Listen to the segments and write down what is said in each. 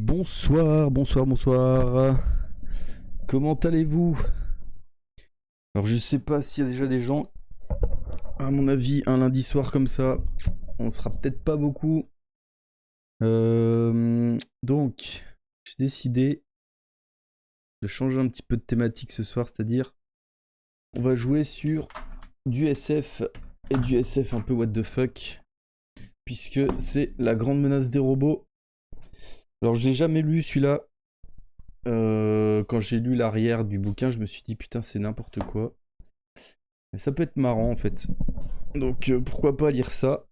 Bonsoir, bonsoir, bonsoir. Comment allez-vous? Alors je sais pas s'il y a déjà des gens. À mon avis, un lundi soir comme ça, on sera peut-être pas beaucoup. Donc, j'ai décidé de changer un petit peu de thématique ce soir, c'est-à-dire on va jouer sur du SF et du SF un peu what the fuck, puisque c'est la grande menace des robots. Alors je l'ai jamais lu celui-là. Quand j'ai lu l'arrière du bouquin, je me suis dit putain c'est n'importe quoi. Mais ça peut être marrant en fait. Donc pourquoi pas lire ça.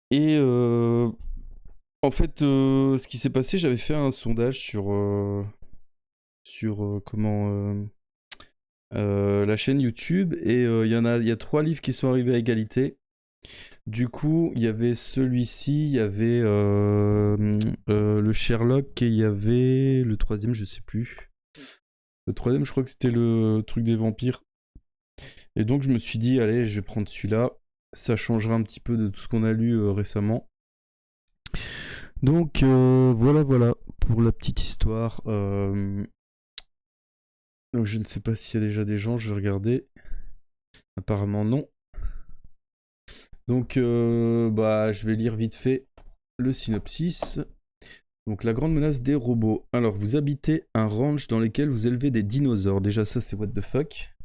Et en fait, ce qui s'est passé, j'avais fait un sondage sur la chaîne YouTube et il y a 3 livres qui sont arrivés à égalité. Du coup, il y avait celui-ci, il y avait le Sherlock et il y avait le troisième, je sais plus. Le troisième, je crois que c'était le truc des vampires. Et donc, je me suis dit, allez, je vais prendre celui-là. Ça changera un petit peu de tout ce qu'on a lu récemment. Donc, voilà pour la petite histoire. Donc, je ne sais pas s'il y a déjà des gens, je vais regarder. Apparemment, non. Donc, je vais lire vite fait le synopsis. Donc, la grande menace des robots. Alors, vous habitez un ranch dans lequel vous élevez des dinosaures. Déjà, ça, c'est what the fuck.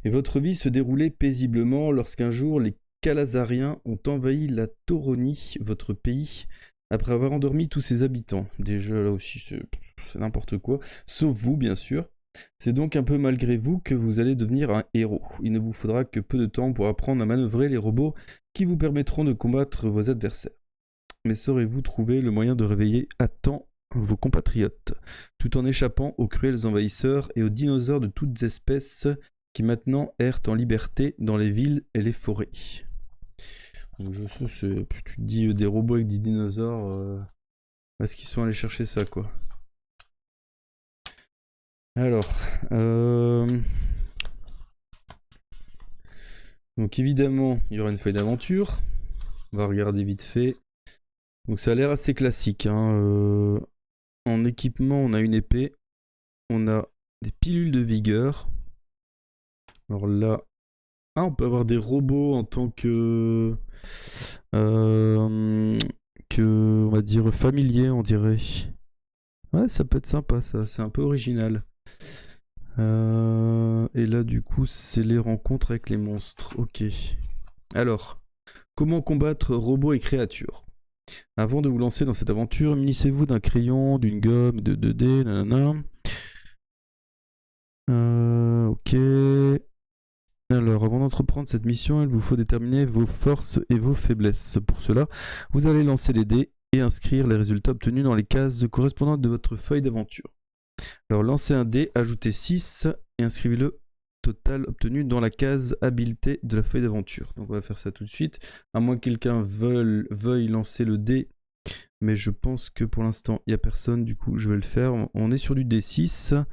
Et votre vie se déroulait paisiblement lorsqu'un jour, les Calazariens ont envahi la Tauronie, votre pays, après avoir endormi tous ses habitants. Déjà, là aussi, c'est n'importe quoi. Sauf vous, bien sûr. C'est donc un peu malgré vous que vous allez devenir un héros. Il ne vous faudra que peu de temps pour apprendre à manœuvrer les robots qui vous permettront de combattre vos adversaires. Mais saurez-vous trouver le moyen de réveiller à temps vos compatriotes, tout en échappant aux cruels envahisseurs et aux dinosaures de toutes espèces qui maintenant errent en liberté dans les villes et les forêts. Donc je sais, tu te dis des robots avec des dinosaures, est-ce qu'ils sont allés chercher ça quoi? Alors, donc évidemment, il y aura une feuille d'aventure. On va regarder vite fait. Donc ça a l'air assez classique. En équipement, on a une épée. On a des pilules de vigueur. Alors là, on peut avoir des robots en tant on va dire familiers, on dirait. Ouais, ça peut être sympa, ça. C'est un peu original. Et là, du coup, c'est les rencontres avec les monstres. Ok. Alors, comment combattre robots et créatures? Avant de vous lancer dans cette aventure, munissez-vous d'un crayon, d'une gomme, de 2D, nanana. Ok. Alors, avant d'entreprendre cette mission, il vous faut déterminer vos forces et vos faiblesses. Pour cela, vous allez lancer les dés et inscrire les résultats obtenus dans les cases correspondantes de votre feuille d'aventure. Alors, lancez un dé, ajoutez 6 et inscrivez le total obtenu dans la case habileté de la feuille d'aventure. Donc, on va faire ça tout de suite. À moins que quelqu'un veuille lancer le dé, mais je pense que pour l'instant, il n'y a personne. Du coup, je vais le faire. On est sur du D6.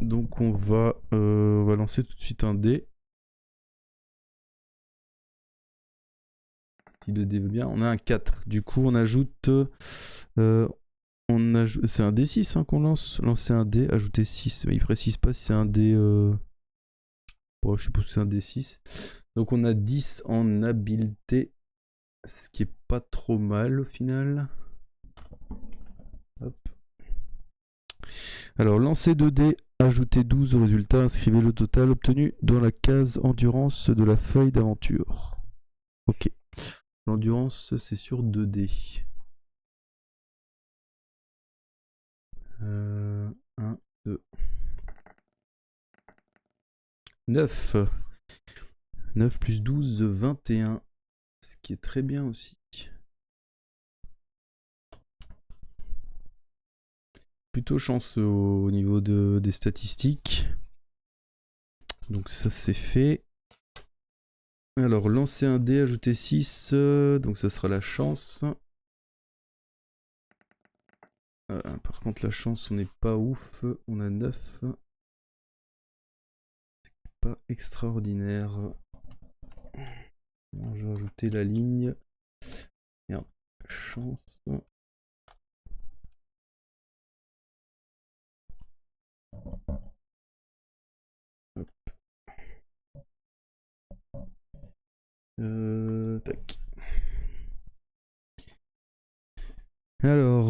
Donc on va lancer tout de suite un dé. Si le dé veut bien, on a un 4. Du coup on ajoute... c'est un D6 qu'on lance. Lancer un dé, ajouter 6. Mais il précise pas si c'est un dé... Bon, je sais pas si c'est un D6. Donc on a 10 en habileté. Ce qui est pas trop mal au final. Hop. Alors lancez 2 dés, ajoutez 12 au résultat, inscrivez le total obtenu dans la case endurance de la feuille d'aventure. Ok. L'endurance, c'est sur 2 dés. 1, 2. 9. 9 plus 12, 21. Ce qui est très bien aussi. Plutôt chanceux au niveau des statistiques. Donc ça c'est fait. Alors lancer un dé, ajouter 6. Donc ça sera la chance. Par contre la chance on n'est pas ouf. On a 9. C'est pas extraordinaire. Je vais ajouter la ligne. Merde. chance. Hop. Tac. Alors,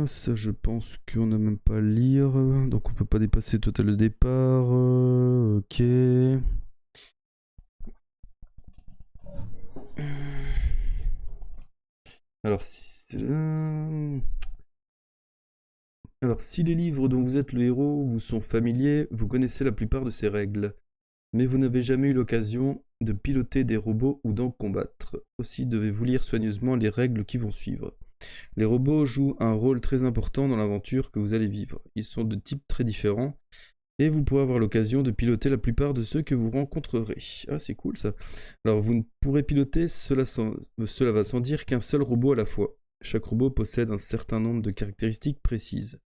ça je pense qu'on n'a même pas à lire, donc on peut pas dépasser le total de départ, ok. Alors si les livres dont vous êtes le héros vous sont familiers, vous connaissez la plupart de ces règles, mais vous n'avez jamais eu l'occasion de piloter des robots ou d'en combattre. Aussi devez-vous lire soigneusement les règles qui vont suivre. Les robots jouent un rôle très important dans l'aventure que vous allez vivre. Ils sont de types très différents, et vous pourrez avoir l'occasion de piloter la plupart de ceux que vous rencontrerez. Ah, c'est cool ça. Alors, vous ne pourrez piloter cela va sans dire qu'un seul robot à la fois. Chaque robot possède un certain nombre de caractéristiques précises.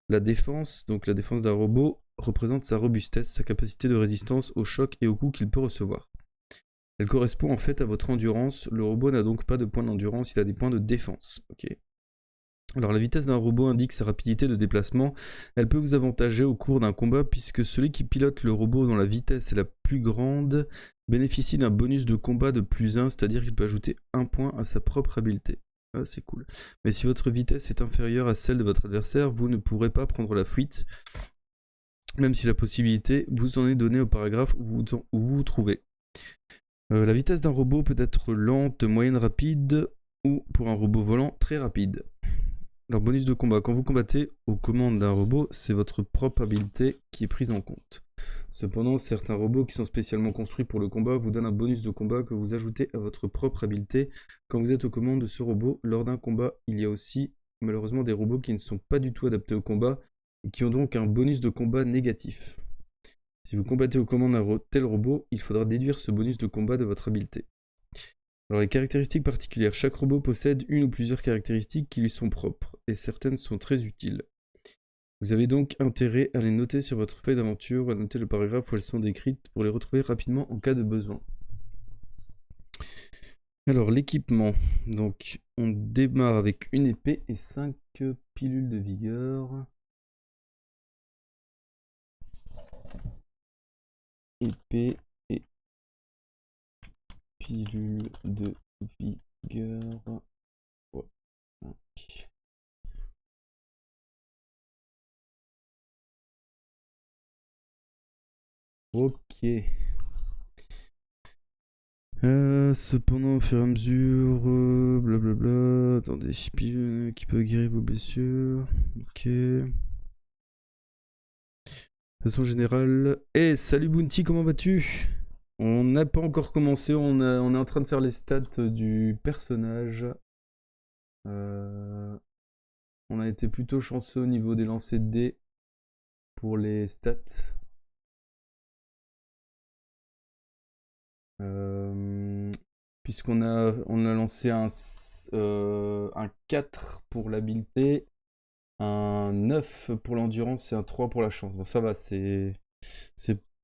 La défense d'un robot, représente sa robustesse, sa capacité de résistance aux chocs et aux coups qu'il peut recevoir. Elle correspond en fait à votre endurance. Le robot n'a donc pas de points d'endurance, il a des points de défense. Ok. Alors la vitesse d'un robot indique sa rapidité de déplacement. Elle peut vous avantager au cours d'un combat puisque celui qui pilote le robot dont la vitesse est la plus grande bénéficie d'un bonus de combat de +1, c'est-à-dire qu'il peut ajouter 1 point à sa propre habileté. Ah, c'est cool. Mais si votre vitesse est inférieure à celle de votre adversaire, vous ne pourrez pas prendre la fuite, même si la possibilité vous en est donnée au paragraphe où vous vous trouvez. La vitesse d'un robot peut être lente, moyenne, rapide, ou pour un robot volant, très rapide. Alors bonus de combat, quand vous combattez aux commandes d'un robot, c'est votre propre habileté qui est prise en compte. Cependant, certains robots qui sont spécialement construits pour le combat vous donnent un bonus de combat que vous ajoutez à votre propre habileté quand vous êtes aux commandes de ce robot lors d'un combat. Il y a aussi malheureusement des robots qui ne sont pas du tout adaptés au combat et qui ont donc un bonus de combat négatif. Si vous combattez aux commandes d'un tel robot, il faudra déduire ce bonus de combat de votre habileté. Alors les caractéristiques particulières, chaque robot possède une ou plusieurs caractéristiques qui lui sont propres, et certaines sont très utiles. Vous avez donc intérêt à les noter sur votre feuille d'aventure, ou à noter le paragraphe où elles sont décrites pour les retrouver rapidement en cas de besoin. Alors l'équipement, donc on démarre avec une épée et 5 pilules de vigueur. Épée et pilule de vigueur. Ouais. Ok. Cependant, au fur et à mesure, blablabla. Attendez, pilule qui peut guérir vos blessures. Ok. De façon générale. Eh, salut Bounty, comment vas-tu? On n'a pas encore commencé, on est en train de faire les stats du personnage. On a été plutôt chanceux au niveau des lancers de dés pour les stats. Puisqu'on a lancé un 4 pour l'habileté, un 9 pour l'endurance et un 3 pour la chance. Bon, ça va, c'est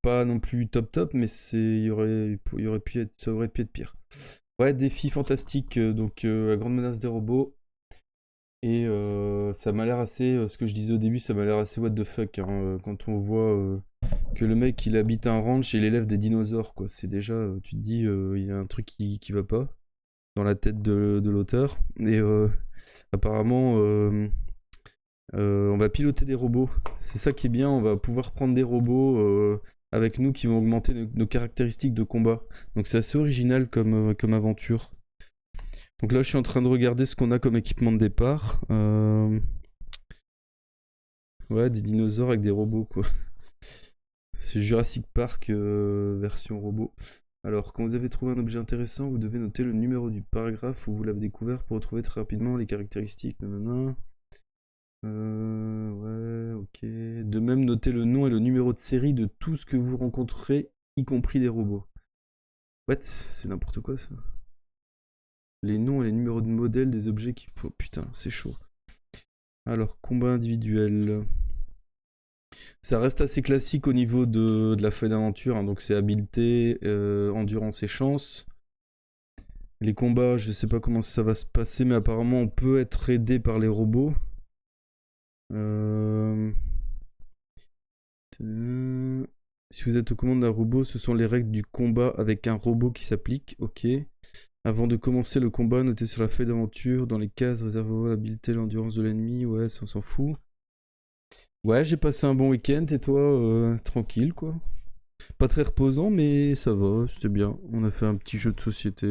pas non plus top, mais ça aurait pu être pire. Ouais, défi fantastique, donc la grande menace des robots. Et ça m'a l'air assez, ce que je disais au début, ça m'a l'air assez what the fuck, hein, quand on voit que le mec il habite un ranch et il élève des dinosaures, quoi. C'est déjà, tu te dis, il y a un truc qui va pas dans la tête de l'auteur. Et apparemment, on va piloter des robots. C'est ça qui est bien, on va pouvoir prendre des robots avec nous qui vont augmenter nos caractéristiques de combat. Donc c'est assez original comme aventure. Donc là, je suis en train de regarder ce qu'on a comme équipement de départ. Ouais, des dinosaures avec des robots, quoi. C'est Jurassic Park version robot. Alors, quand vous avez trouvé un objet intéressant, vous devez noter le numéro du paragraphe où vous l'avez découvert pour retrouver très rapidement les caractéristiques. Nanana. Ouais, ok. De même, notez le nom et le numéro de série de tout ce que vous rencontrerez, y compris des robots. What? C'est n'importe quoi, ça. Les noms et les numéros de modèle des objets qui... Oh, putain, c'est chaud. Alors, combat individuel. Ça reste assez classique au niveau de la feuille d'aventure, hein, donc c'est habileté, endurance et chance. Les combats, je sais pas comment ça va se passer, mais apparemment on peut être aidé par les robots. Si vous êtes aux commandes d'un robot, ce sont les règles du combat avec un robot qui s'appliquent. Ok. Avant de commencer le combat, notez sur la feuille d'aventure, dans les cases, réservez l'habileté, l'endurance de l'ennemi. Ouais, ça on s'en fout. Ouais, j'ai passé un bon week-end et toi, tranquille quoi. Pas très reposant, mais ça va, c'était bien. On a fait un petit jeu de société,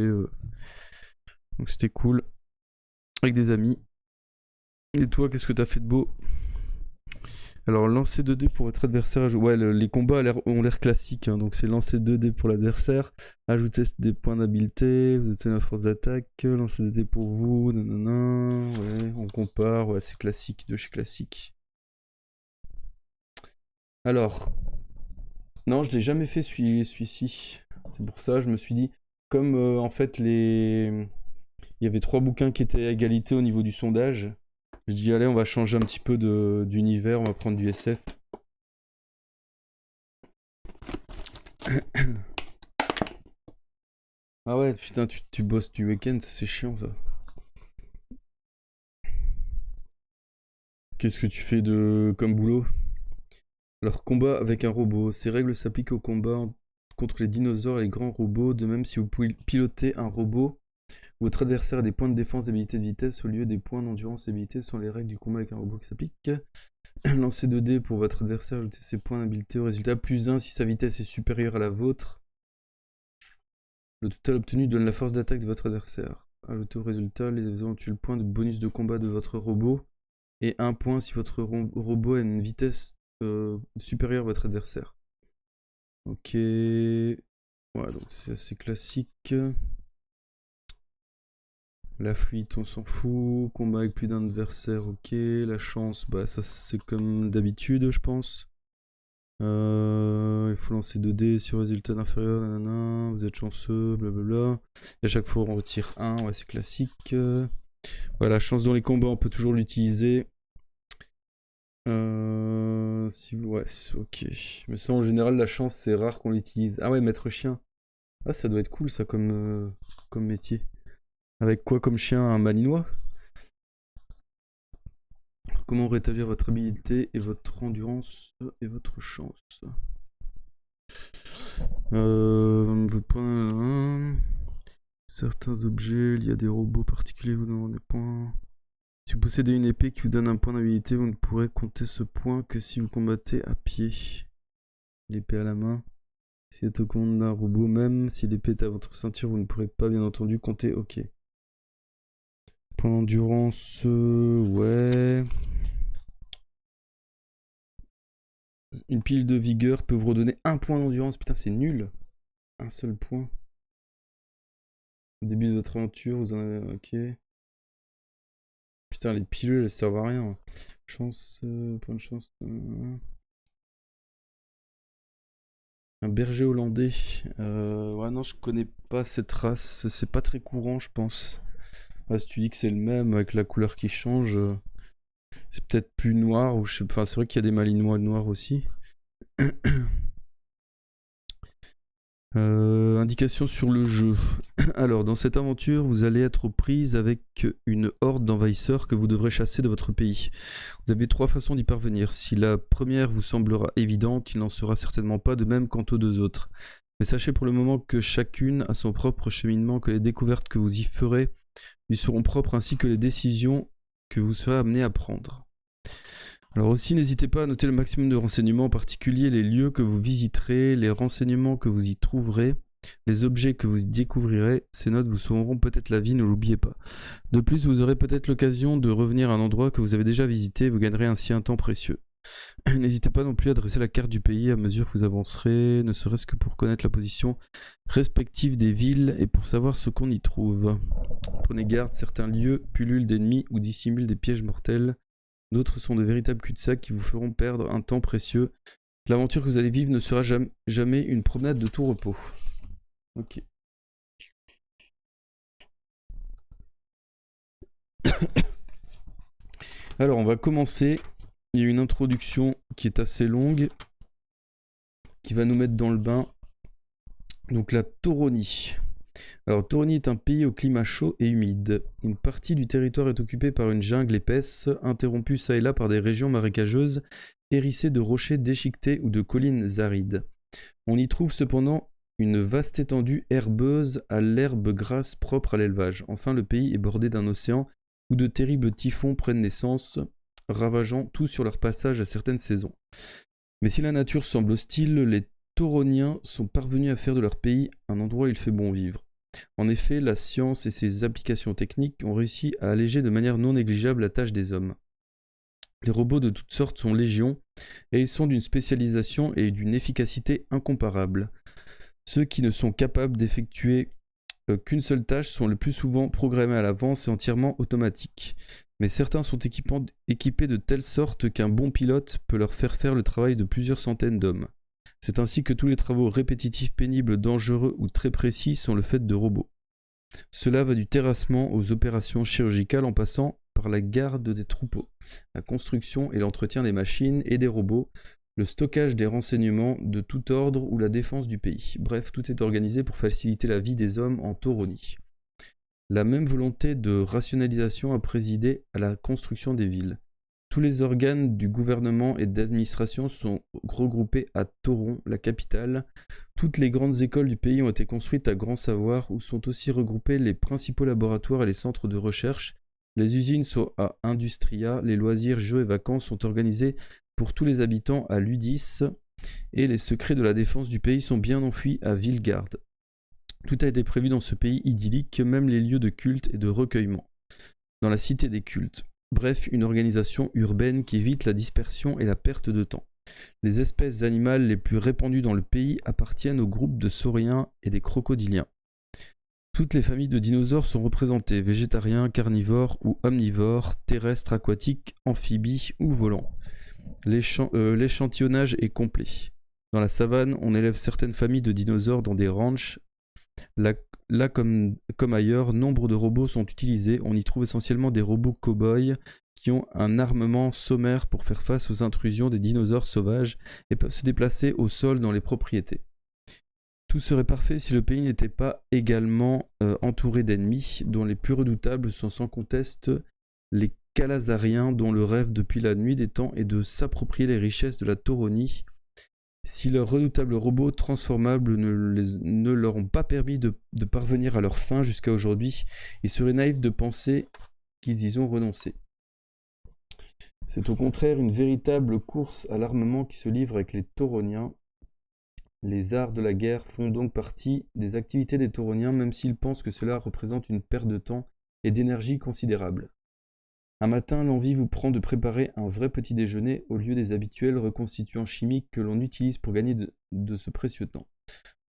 donc c'était cool. Avec des amis. Et toi, qu'est-ce que t'as fait de beau? Alors, lancer 2 dés pour votre adversaire. Ouais, les combats ont l'air classiques, hein, donc c'est lancer 2 dés pour l'adversaire, ajouter des points d'habileté, vous avez la force d'attaque, lancer des dés pour vous, nanana, ouais, on compare, ouais, c'est classique, de chez classique. Alors, non, je l'ai jamais fait celui-ci. C'est pour ça, je me suis dit, comme en fait il y avait 3 bouquins qui étaient à égalité au niveau du sondage, je dis allez, on va changer un petit peu d'univers, on va prendre du SF. Ah ouais, putain, tu bosses du week-end, c'est chiant ça. Qu'est-ce que tu fais comme boulot? Alors, combat avec un robot. Ces règles s'appliquent au combat contre les dinosaures et les grands robots. De même, si vous pouvez piloter un robot, votre adversaire a des points de défense, d'habilité de vitesse au lieu des points d'endurance et d'habilité. Ce sont les règles du combat avec un robot qui s'appliquent. Lancez 2 dés pour votre adversaire, ajoutez ses points d'habilité au résultat. +1 si sa vitesse est supérieure à la vôtre. Le total obtenu donne la force d'attaque de votre adversaire. Ajoutez au résultat les éventuels points de bonus de combat de votre robot. Et 1 point si votre robot a une vitesse supérieure à votre adversaire. Ok. Ouais, donc c'est assez classique. La fuite, on s'en fout. Combat avec plus d'un adversaire, ok. La chance, bah ça c'est comme d'habitude, je pense. Il faut lancer 2 dés sur résultat inférieur, nanana. Vous êtes chanceux, blablabla. Et à chaque fois on retire 1, ouais c'est classique. Voilà, chance dans les combats, on peut toujours l'utiliser. Ouais, ok. Mais ça, en général, la chance, c'est rare qu'on l'utilise. Ah ouais, maître chien. Ah, ça doit être cool, ça, comme métier. Avec quoi comme chien? Un malinois? Comment rétablir votre habilité et votre endurance et votre chance? Votre point... Certains objets liés à des robots particuliers vous donnent des points. Si vous possédez une épée qui vous donne un point d'habilité, vous ne pourrez compter ce point que si vous combattez à pied. L'épée à la main. Si vous êtes au commande d'un robot, même si l'épée est à votre ceinture, vous ne pourrez pas, bien entendu, compter. Ok. Point d'endurance, ouais. Une pile de vigueur peut vous redonner 1 point d'endurance. Putain, c'est nul. Un seul point. Au début de votre aventure, vous en avez... Ok. Putain, les pilules, elles servent à rien. Chance, point de chance. Un berger hollandais. Ouais, non, je connais pas cette race. C'est pas très courant, je pense. Ouais, si tu dis que c'est le même avec la couleur qui change, c'est peut-être plus noir. Ou je sais... Enfin, c'est vrai qu'il y a des malinois noirs aussi. Indication sur le jeu. Alors, dans cette aventure, vous allez être aux prises avec une horde d'envahisseurs que vous devrez chasser de votre pays. Vous avez 3 façons d'y parvenir. Si la première vous semblera évidente, il n'en sera certainement pas de même quant aux 2 autres. Mais sachez pour le moment que chacune a son propre cheminement, que les découvertes que vous y ferez lui seront propres, ainsi que les décisions que vous serez amené à prendre. Alors aussi, n'hésitez pas à noter le maximum de renseignements, en particulier les lieux que vous visiterez, les renseignements que vous y trouverez, les objets que vous y découvrirez. Ces notes vous sauveront peut-être la vie, ne l'oubliez pas. De plus, vous aurez peut-être l'occasion de revenir à un endroit que vous avez déjà visité, vous gagnerez ainsi un temps précieux. N'hésitez pas non plus à dresser la carte du pays à mesure que vous avancerez, ne serait-ce que pour connaître la position respective des villes et pour savoir ce qu'on y trouve. Prenez garde, certains lieux pullulent d'ennemis ou dissimulent des pièges mortels. D'autres sont de véritables cul-de-sac qui vous feront perdre un temps précieux. L'aventure que vous allez vivre ne sera jamais une promenade de tout repos. Ok. Alors, on va commencer. Il y a une introduction qui est assez longue, qui va nous mettre dans le bain. Donc, la tauronie. Alors, Toroni est un pays au climat chaud et humide. Une partie du territoire est occupée par une jungle épaisse, interrompue çà et là par des régions marécageuses, hérissées de rochers déchiquetés ou de collines arides. On y trouve cependant une vaste étendue herbeuse à l'herbe grasse propre à l'élevage. Enfin, le pays est bordé d'un océan où de terribles typhons prennent naissance, ravageant tout sur leur passage à certaines saisons. Mais si la nature semble hostile, les Tauroniens sont parvenus à faire de leur pays un endroit où il fait bon vivre. En effet, la science et ses applications techniques ont réussi à alléger de manière non négligeable la tâche des hommes. Les robots de toutes sortes sont légion, et ils sont d'une spécialisation et d'une efficacité incomparables. Ceux qui ne sont capables d'effectuer qu'une seule tâche sont le plus souvent programmés à l'avance et entièrement automatiques. Mais certains sont équipés de telle sorte qu'un bon pilote peut leur faire le travail de plusieurs centaines d'hommes. C'est ainsi que tous les travaux répétitifs, pénibles, dangereux ou très précis sont le fait de robots. Cela va du terrassement aux opérations chirurgicales en passant par la garde des troupeaux, la construction et l'entretien des machines et des robots, le stockage des renseignements de tout ordre ou la défense du pays. Bref, tout est organisé pour faciliter la vie des hommes en Tauronie. La même volonté de rationalisation a présidé à la construction des villes. Tous les organes du gouvernement et d'administration sont regroupés à Tauron, la capitale. Toutes les grandes écoles du pays ont été construites à Grand Savoir, où sont aussi regroupés les principaux laboratoires et les centres de recherche. Les usines sont à Industria, les loisirs, jeux et vacances sont organisés pour tous les habitants à Ludis, et les secrets de la défense du pays sont bien enfuis à Villegarde. Tout a été prévu dans ce pays idyllique, même les lieux de culte et de recueillement, dans la cité des cultes. Bref, une organisation urbaine qui évite la dispersion et la perte de temps. Les espèces animales les plus répandues dans le pays appartiennent au groupe de sauriens et des crocodiliens. Toutes les familles de dinosaures sont représentées, végétariens, carnivores ou omnivores, terrestres, aquatiques, amphibies ou volants. L'échantillonnage est complet. Dans la savane, on élève certaines familles de dinosaures dans des ranchs. Là comme ailleurs, nombre de robots sont utilisés. On y trouve essentiellement des robots cow-boys qui ont un armement sommaire pour faire face aux intrusions des dinosaures sauvages et peuvent se déplacer au sol dans les propriétés. Tout serait parfait si le pays n'était pas également entouré d'ennemis, dont les plus redoutables sont sans conteste les Calazariens, dont le rêve depuis la nuit des temps est de s'approprier les richesses de la Tauronie. Si leurs redoutables robots transformables ne leur ont pas permis de parvenir à leur fin jusqu'à aujourd'hui, il serait naïf de penser qu'ils y ont renoncé. C'est au contraire une véritable course à l'armement qui se livre avec les Tauroniens. Les arts de la guerre font donc partie des activités des Tauroniens, même s'ils pensent que cela représente une perte de temps et d'énergie considérable. Un matin, l'envie vous prend de préparer un vrai petit déjeuner au lieu des habituels reconstituants chimiques que l'on utilise pour gagner de ce précieux temps.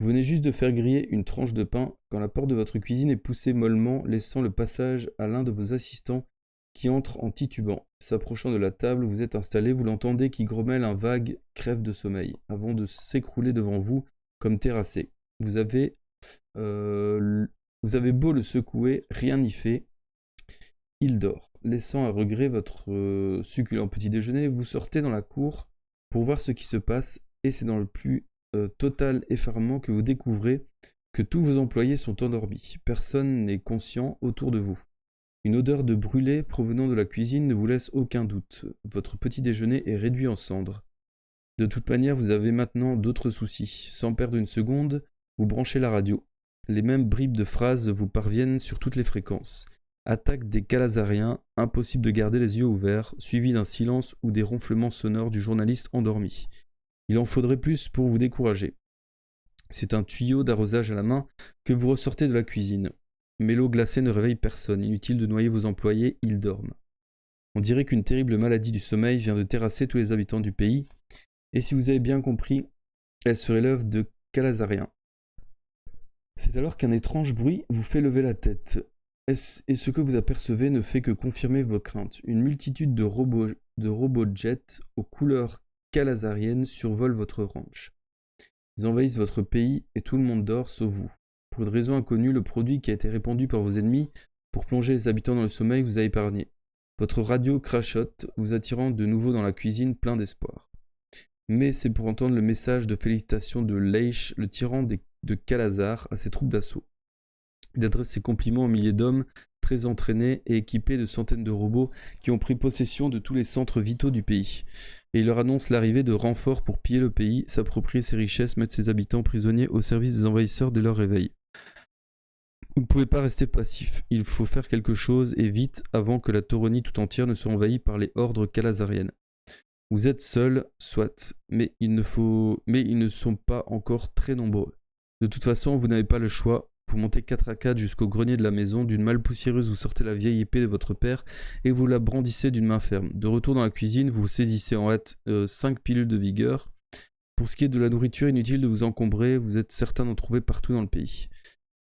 Vous venez juste de faire griller une tranche de pain quand la porte de votre cuisine est poussée mollement, laissant le passage à l'un de vos assistants qui entre en titubant. S'approchant de la table, vous êtes installé, vous l'entendez qui grommelle un vague crève de sommeil, avant de s'écrouler devant vous comme terrassé. Vous avez beau le secouer, rien n'y fait. Il dort. Laissant à regret votre succulent petit déjeuner, vous sortez dans la cour pour voir ce qui se passe, et c'est dans le plus total effarement que vous découvrez que tous vos employés sont endormis. Personne n'est conscient autour de vous. Une odeur de brûlé provenant de la cuisine ne vous laisse aucun doute. Votre petit déjeuner est réduit en cendres. De toute manière, vous avez maintenant d'autres soucis. Sans perdre une seconde, vous branchez la radio. Les mêmes bribes de phrases vous parviennent sur toutes les fréquences. Attaque des Calazariens, impossible de garder les yeux ouverts, suivi d'un silence ou des ronflements sonores du journaliste endormi. Il en faudrait plus pour vous décourager. C'est un tuyau d'arrosage à la main que vous ressortez de la cuisine. Mais l'eau glacée ne réveille personne, inutile de noyer vos employés, ils dorment. On dirait qu'une terrible maladie du sommeil vient de terrasser tous les habitants du pays, et si vous avez bien compris, elle serait l'œuvre de Calazariens. C'est alors qu'un étrange bruit vous fait lever la tête. Et ce que vous apercevez ne fait que confirmer vos craintes. Une multitude de robots jets aux couleurs calazariennes survolent votre ranch. Ils envahissent votre pays et tout le monde dort sauf vous. Pour une raison inconnue, le produit qui a été répandu par vos ennemis pour plonger les habitants dans le sommeil vous a épargné. Votre radio crachote, vous attirant de nouveau dans la cuisine plein d'espoir. Mais c'est pour entendre le message de félicitations de Leish, le tyran de Calazar, à ses troupes d'assaut. Il adresse ses compliments aux milliers d'hommes très entraînés et équipés de centaines de robots qui ont pris possession de tous les centres vitaux du pays. Et il leur annonce l'arrivée de renforts pour piller le pays, s'approprier ses richesses, mettre ses habitants prisonniers au service des envahisseurs dès leur réveil. Vous ne pouvez pas rester passif, il faut faire quelque chose et vite avant que la Tauronie tout entière ne soit envahie par les hordes kalazariennes. Vous êtes seuls, soit, mais ils ne sont pas encore très nombreux. De toute façon, vous n'avez pas le choix. Vous montez 4 à 4 jusqu'au grenier de la maison. D'une malle poussiéreuse, vous sortez la vieille épée de votre père et vous la brandissez d'une main ferme. De retour dans la cuisine, vous saisissez en hâte 5 pilules de vigueur. Pour ce qui est de la nourriture, inutile de vous encombrer, vous êtes certain d'en trouver partout dans le pays.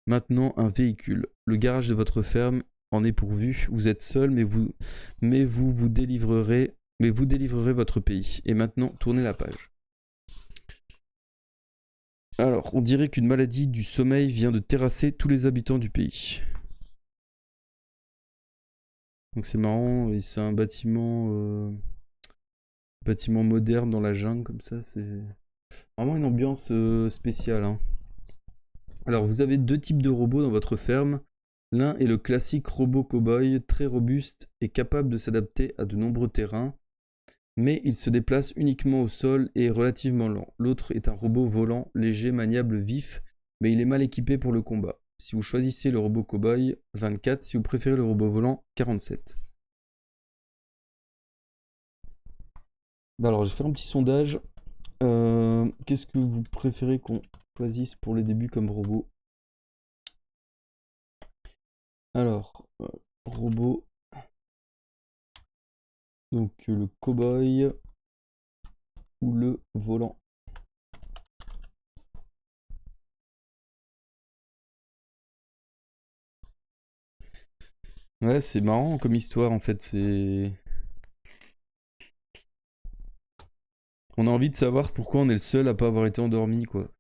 Maintenant, un véhicule. Le garage de votre ferme en est pourvu. Vous êtes seul, mais vous délivrerez votre pays. Et maintenant, tournez la page. Alors, on dirait qu'une maladie du sommeil vient de terrasser tous les habitants du pays. Donc c'est marrant, et c'est un bâtiment moderne dans la jungle, comme ça, c'est vraiment une ambiance spéciale, hein. Alors, vous avez 2 types de robots dans votre ferme. L'un est le classique robot cow-boy, très robuste et capable de s'adapter à de nombreux terrains, mais il se déplace uniquement au sol et est relativement lent. L'autre est un robot volant, léger, maniable, vif, mais il est mal équipé pour le combat. Si vous choisissez le robot cow-boy, 24, si vous préférez le robot volant, 47. Alors, je vais faire un petit sondage. Qu'est-ce que vous préférez qu'on choisisse pour les débuts comme robot? Alors, robot. Donc, le cow-boy ou le volant. Ouais, c'est marrant comme histoire en fait. On a envie de savoir pourquoi on est le seul à pas avoir été endormi, quoi.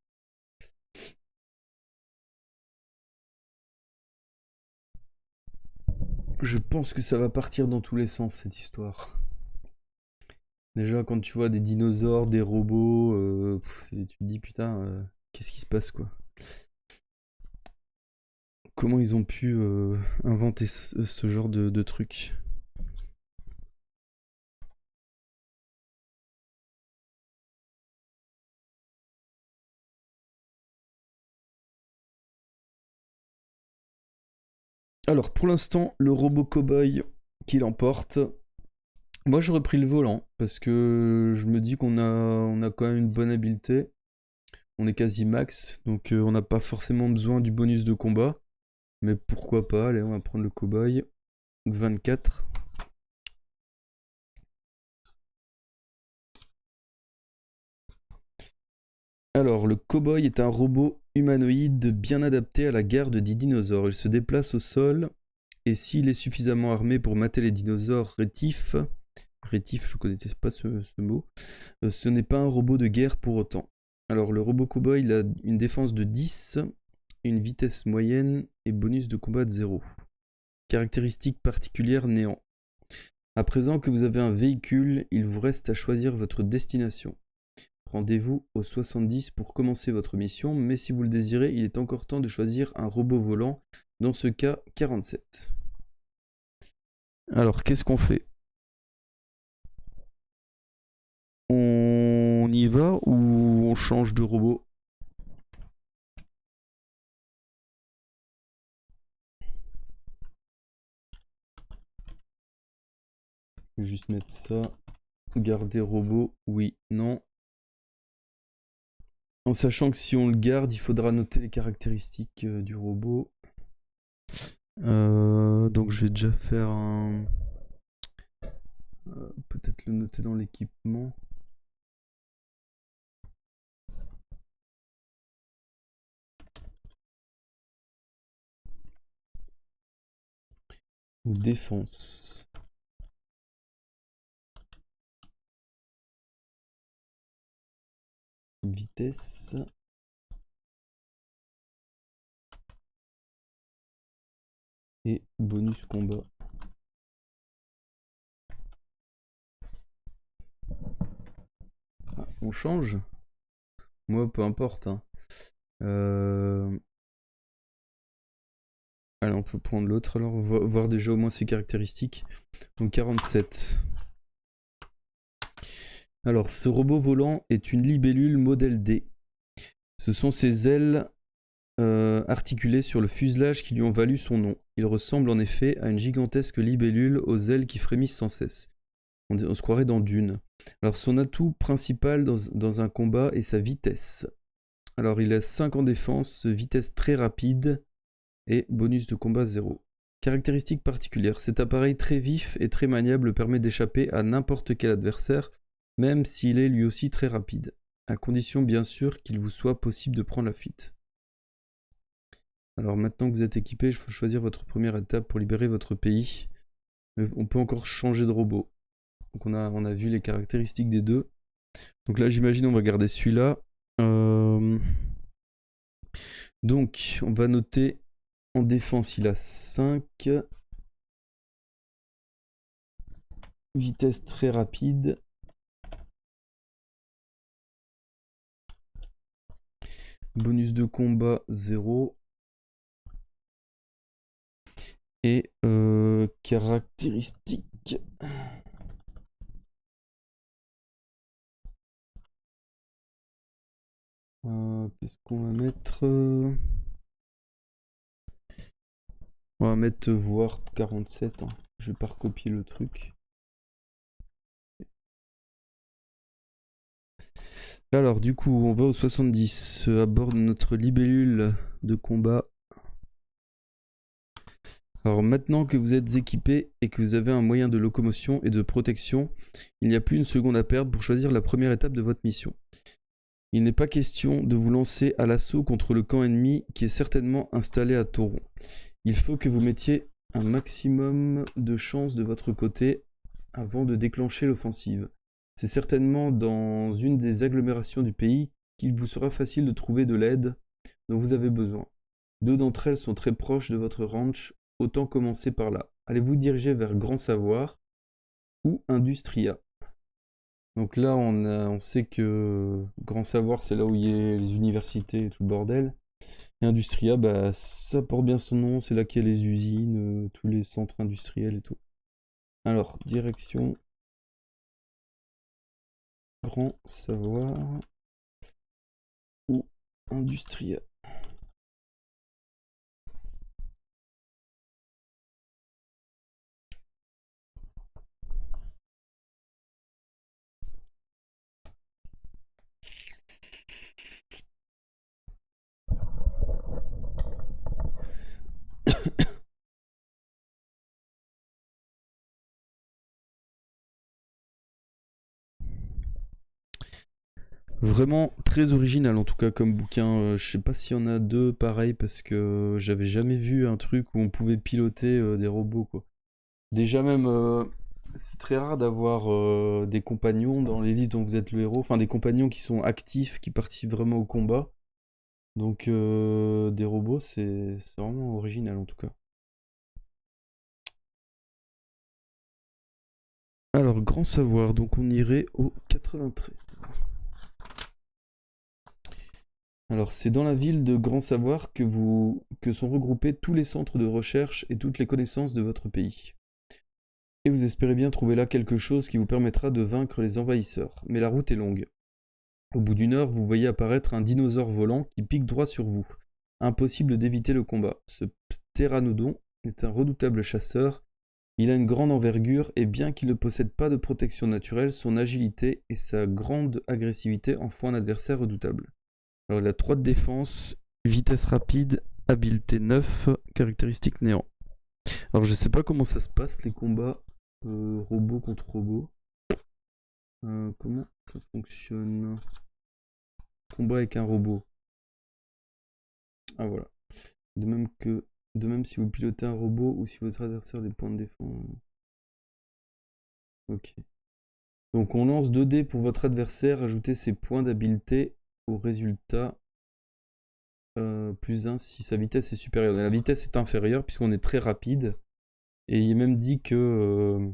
Je pense que ça va partir dans tous les sens cette histoire. Déjà, quand tu vois des dinosaures, des robots, tu te dis putain, qu'est-ce qui se passe, quoi? Comment ils ont pu inventer ce genre de truc? Alors, pour l'instant, le robot cow-boy qui l'emporte. Moi, j'aurais pris le volant parce que je me dis on a quand même une bonne habileté. On est quasi max, donc on n'a pas forcément besoin du bonus de combat. Mais pourquoi pas? Allez, on va prendre le cow-boy. 24. Alors, le cow-boy est un robot humanoïde bien adapté à la guerre de 10 dinosaures. Il se déplace au sol et s'il est suffisamment armé pour mater les dinosaures rétifs, je ne connaissais pas ce mot, ce n'est pas un robot de guerre pour autant. Alors, le robot cow-boy il a une défense de 10, une vitesse moyenne et bonus de combat de 0. Caractéristique particulière néant. À présent que vous avez un véhicule, il vous reste à choisir votre destination. Rendez-vous au 70 pour commencer votre mission, mais si vous le désirez, il est encore temps de choisir un robot volant, dans ce cas 47. Alors, qu'est-ce qu'on fait? On y va ou on change de robot? Je vais juste mettre ça. Garder robot, oui, non. En sachant que si on le garde, il faudra noter les caractéristiques du robot. Donc je vais déjà faire un... peut-être le noter dans l'équipement. Défense. Vitesse. Et bonus combat. Ah, on change? Moi, peu importe, hein. Allez, on peut prendre l'autre alors, voir déjà au moins ses caractéristiques. Donc 47. Alors, ce robot volant est une libellule modèle D. Ce sont ses ailes articulées sur le fuselage qui lui ont valu son nom. Il ressemble en effet à une gigantesque libellule aux ailes qui frémissent sans cesse. On se croirait dans Dune. Alors, son atout principal dans un combat est sa vitesse. Alors, il a 5 en défense, vitesse très rapide et bonus de combat 0. Caractéristique particulière, cet appareil très vif et très maniable permet d'échapper à n'importe quel adversaire, même s'il est lui aussi très rapide, à condition bien sûr qu'il vous soit possible de prendre la fuite. Alors maintenant que vous êtes équipé, il faut choisir votre première étape pour libérer votre pays. On peut encore changer de robot. Donc on a vu les caractéristiques des deux. Donc là j'imagine on va garder celui-là. Donc on va noter en défense il a 5. Vitesse très rapide. Bonus de combat 0. Et caractéristiques. Qu'est-ce qu'on va mettre? On va mettre voir 47. Hein. Je vais pas recopier le truc. Alors du coup, on va au 70. À bord de notre libellule de combat. Alors maintenant que vous êtes équipé et que vous avez un moyen de locomotion et de protection, il n'y a plus une seconde à perdre pour choisir la première étape de votre mission. Il n'est pas question de vous lancer à l'assaut contre le camp ennemi qui est certainement installé à Toron. Il faut que vous mettiez un maximum de chance de votre côté avant de déclencher l'offensive. C'est certainement dans une des agglomérations du pays qu'il vous sera facile de trouver de l'aide dont vous avez besoin. 2 d'entre elles sont très proches de votre ranch, autant commencer par là. Allez-vous diriger vers Grand Savoir ou Industria. Donc là, on sait que Grand Savoir, c'est là où il y a les universités et tout le bordel. Et Industria, bah, ça porte bien son nom, c'est là qu'il y a les usines, tous les centres industriels et tout. Alors, direction Grand Savoir ou Industria. Vraiment très original en tout cas comme bouquin. Je sais pas s'il y en a deux pareils parce que j'avais jamais vu un truc où on pouvait piloter des robots quoi. Déjà même, c'est très rare d'avoir des compagnons dans les listes dont vous êtes le héros, enfin des compagnons qui sont actifs, qui participent vraiment au combat. Donc des robots, c'est vraiment original en tout cas. Alors, Grand Savoir, donc on irait au 93. Alors, c'est dans la ville de Grand Savoir que sont regroupés tous les centres de recherche et toutes les connaissances de votre pays. Et vous espérez bien trouver là quelque chose qui vous permettra de vaincre les envahisseurs. Mais la route est longue. Au bout d'une heure, vous voyez apparaître un dinosaure volant qui pique droit sur vous. Impossible d'éviter le combat. Ce ptéranodon est un redoutable chasseur. Il a une grande envergure et bien qu'il ne possède pas de protection naturelle, son agilité et sa grande agressivité en font un adversaire redoutable. Alors il a 3 de défense, vitesse rapide, habileté 9, caractéristique néant. Alors je sais pas comment ça se passe les combats robot contre robot. Comment ça fonctionne? Combat avec un robot. Ah voilà. De même si vous pilotez un robot ou si votre adversaire a des points de défense. Ok. Donc on lance 2 dés pour votre adversaire, ajoutez ses points d'habileté au résultat. Plus 1 si sa vitesse est supérieure. La vitesse est inférieure puisqu'on est très rapide. Et il est même dit que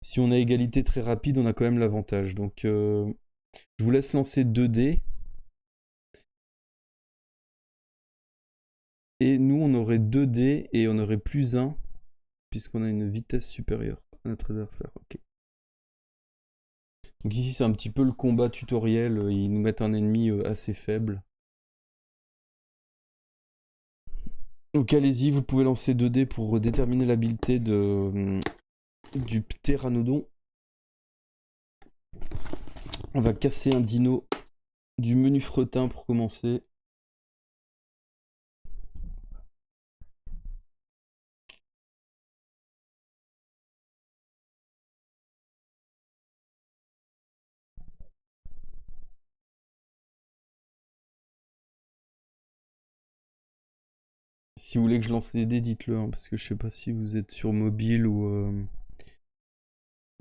si on a égalité très rapide, on a quand même l'avantage. Donc je vous laisse lancer 2 dés. Et nous, on aurait 2 dés et on aurait plus 1, puisqu'on a une vitesse supérieure à notre adversaire. Ok. Donc ici, c'est un petit peu le combat tutoriel. Ils nous mettent un ennemi assez faible. Donc allez-y, vous pouvez lancer 2 dés pour déterminer l'habileté du pteranodon. On va casser un dino du menu fretin pour commencer. Si vous voulez que je lance des dés, dites-le, hein, parce que je sais pas si vous êtes sur mobile ou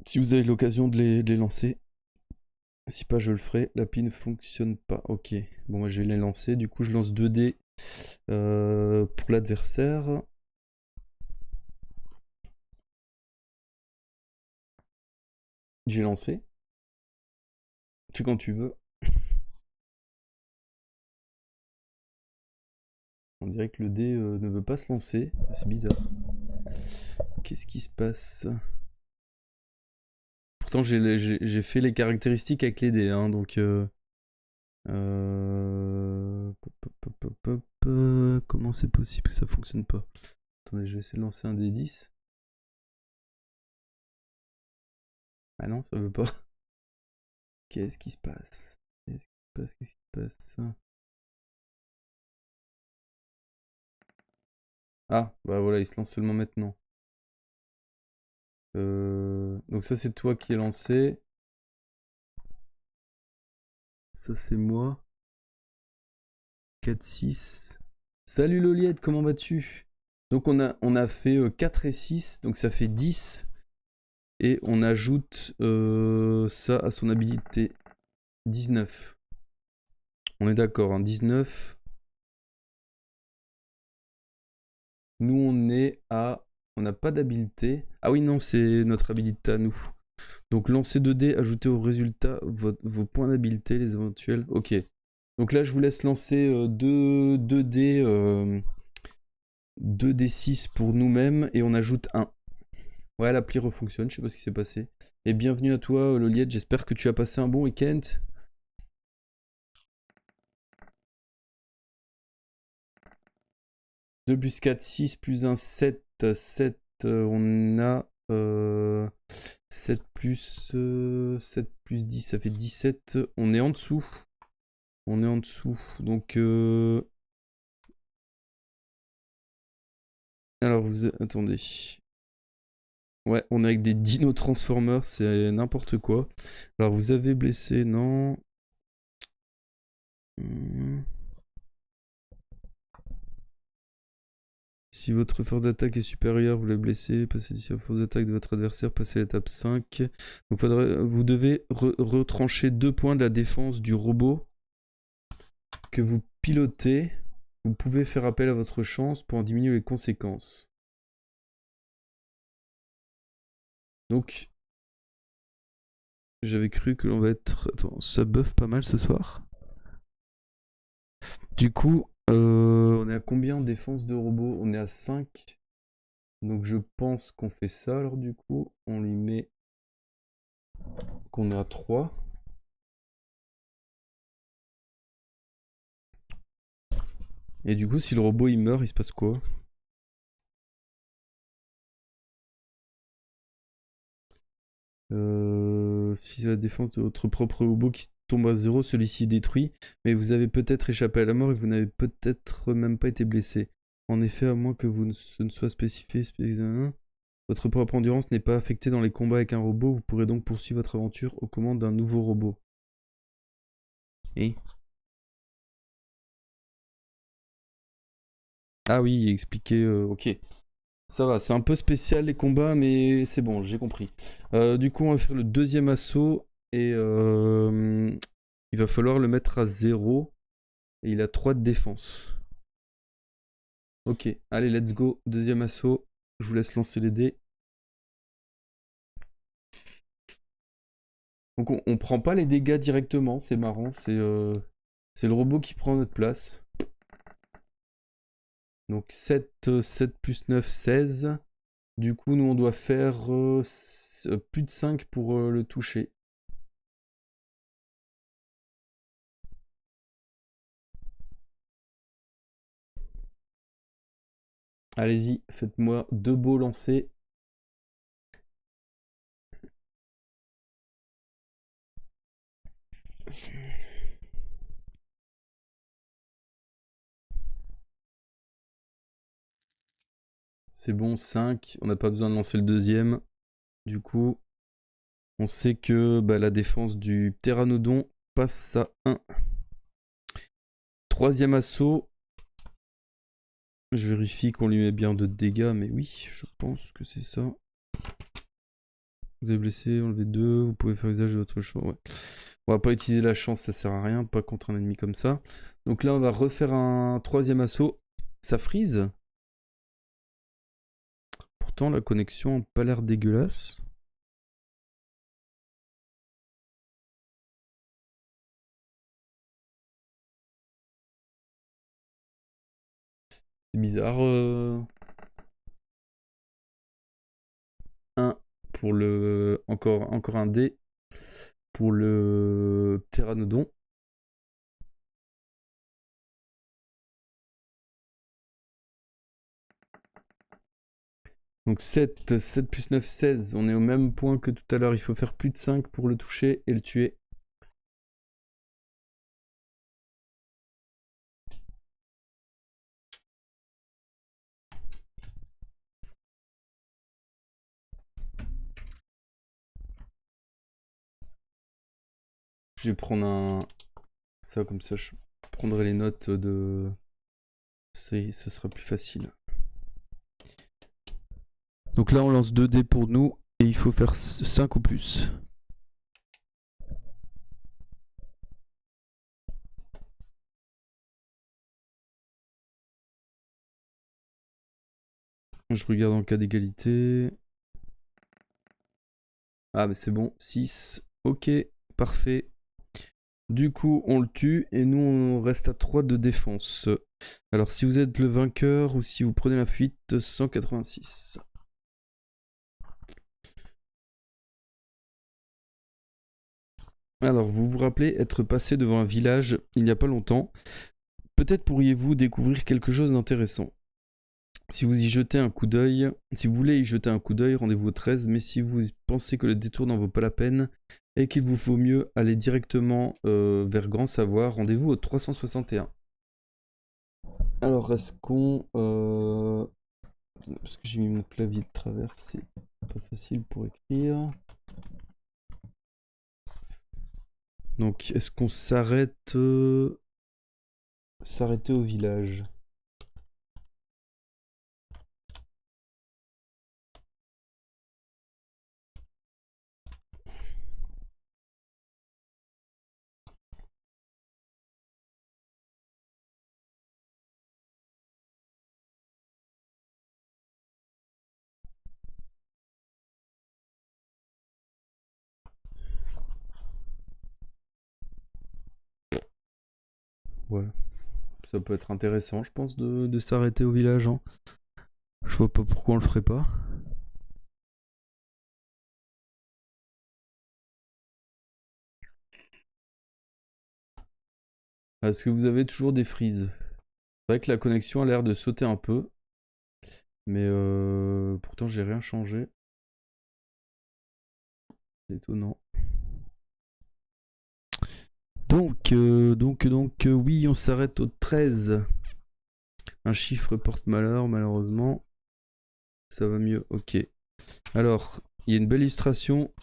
si vous avez l'occasion de les lancer. Si pas, je le ferai. L'appli ne fonctionne pas. Ok. Bon, moi, je vais les lancer. Du coup, je lance 2 dés pour l'adversaire. J'ai lancé. Tu quand tu veux. On dirait que le dé ne veut pas se lancer. C'est bizarre. Qu'est-ce qui se passe? Pourtant, j'ai fait les caractéristiques avec les dés, hein, donc... Comment c'est possible que ça fonctionne pas? Attendez, je vais essayer de lancer un dé 10. Ah non, ça veut pas. Qu'est-ce qui se passe? Qu'est-ce qui se passe? Qu'est-ce qui se passe? Ah, bah voilà, il se lance seulement maintenant. Donc ça, c'est toi qui es lancé. Ça, c'est moi. 4, 6. Salut Loliette, comment vas-tu? Donc on a fait 4 et 6, donc ça fait 10. Et on ajoute ça à son habilité. 19. On est d'accord, hein, 19. Nous, on est à... On n'a pas d'habilité. Ah oui, non, c'est notre habilité à nous. Donc, lancer 2 dés, ajouter au résultat vos points d'habilité, les éventuels. Ok. Donc là, je vous laisse lancer 2 dés... 2 D6 pour nous-mêmes et on ajoute 1. Ouais, l'appli refonctionne, je sais pas ce qui s'est passé. Et bienvenue à toi, Loliette, j'espère que tu as passé un bon week-end. 2 plus 4, 6 plus 1, 7. 7, on a 7 plus 10, ça fait 17. On est en dessous. On est en dessous. Donc, alors, attendez. Ouais, on est avec des Dino Transformers, c'est n'importe quoi. Alors, vous avez blessé, non? Si votre force d'attaque est supérieure, vous la blessez, passez d'ici la force d'attaque de votre adversaire, passez à l'étape 5. Donc vous devez retrancher 2 points de la défense du robot que vous pilotez. Vous pouvez faire appel à votre chance pour en diminuer les conséquences. Donc, j'avais cru que l'on va être... Attends, ça buff pas mal ce soir. Du coup, on est à combien en défense de robot? On est à 5. Donc je pense qu'on fait ça. Alors du coup, on lui met qu'on est à 3. Et du coup, si le robot il meurt, il se passe quoi? Si la défense de votre propre robot qui tombe à 0, celui-ci est détruit. Mais vous avez peut-être échappé à la mort et vous n'avez peut-être même pas été blessé. En effet, à moins que ce ne soit spécifié, votre propre endurance n'est pas affectée dans les combats avec un robot. Vous pourrez donc poursuivre votre aventure aux commandes d'un nouveau robot. Et ah oui, expliquer, ok. Ça va, c'est un peu spécial les combats, mais c'est bon, j'ai compris. Du coup, on va faire le deuxième assaut et il va falloir le mettre à 0. Et il a 3 de défense. Ok, allez, let's go. Deuxième assaut. Je vous laisse lancer les dés. Donc on prend pas les dégâts directement, c'est marrant. C'est le robot qui prend notre place. Donc 7 plus 9, 16. Du coup, nous, on doit faire plus de 5 pour le toucher. Allez-y, faites-moi 2 beaux lancers. C'est bon, 5. On n'a pas besoin de lancer le deuxième. Du coup, on sait que la défense du pteranodon passe à 1. Troisième assaut. Je vérifie qu'on lui met bien de dégâts, mais oui, je pense que c'est ça. Vous avez blessé, enlevé 2, vous pouvez faire usage de votre choix. Ouais. On va pas utiliser la chance, ça sert à rien, pas contre un ennemi comme ça. Donc là, on va refaire un troisième assaut. Ça freeze. Pourtant, la connexion n'a pas l'air dégueulasse. C'est bizarre. 1 pour le... Encore un dé pour le pteranodon. Donc 7 plus 9, 16. On est au même point que tout à l'heure. Il faut faire plus de 5 pour le toucher et le tuer. Je vais prendre ça comme ça, je prendrai les notes de... Ce sera plus facile. Donc là, on lance 2 dés pour nous et il faut faire 5 ou plus. Je regarde en cas d'égalité. Ah, mais c'est bon, 6. Ok, parfait. Du coup, on le tue et nous, on reste à 3 de défense. Alors, si vous êtes le vainqueur ou si vous prenez la fuite, 186. Alors, vous vous rappelez être passé devant un village il n'y a pas longtemps. Peut-être pourriez-vous découvrir quelque chose d'intéressant. Si vous y jetez un coup d'œil, si vous voulez y jeter un coup d'œil, rendez-vous au 13, mais si vous pensez que le détour n'en vaut pas la peine et qu'il vous faut mieux aller directement vers Grand Savoir, rendez-vous au 361. Alors, est-ce qu'on... Parce que j'ai mis mon clavier de travers, c'est pas facile pour écrire. Donc, est-ce qu'on s'arrête... S'arrêter au village? Ouais. Ça peut être intéressant, je pense, de s'arrêter au village. Hein. Je vois pas pourquoi on le ferait pas. Est-ce que vous avez toujours des frises? C'est vrai que la connexion a l'air de sauter un peu. Mais pourtant, j'ai rien changé. C'est étonnant. Donc, oui, on s'arrête au 13. Un chiffre porte malheur, malheureusement. Ça va mieux, ok. Alors, il y a une belle illustration.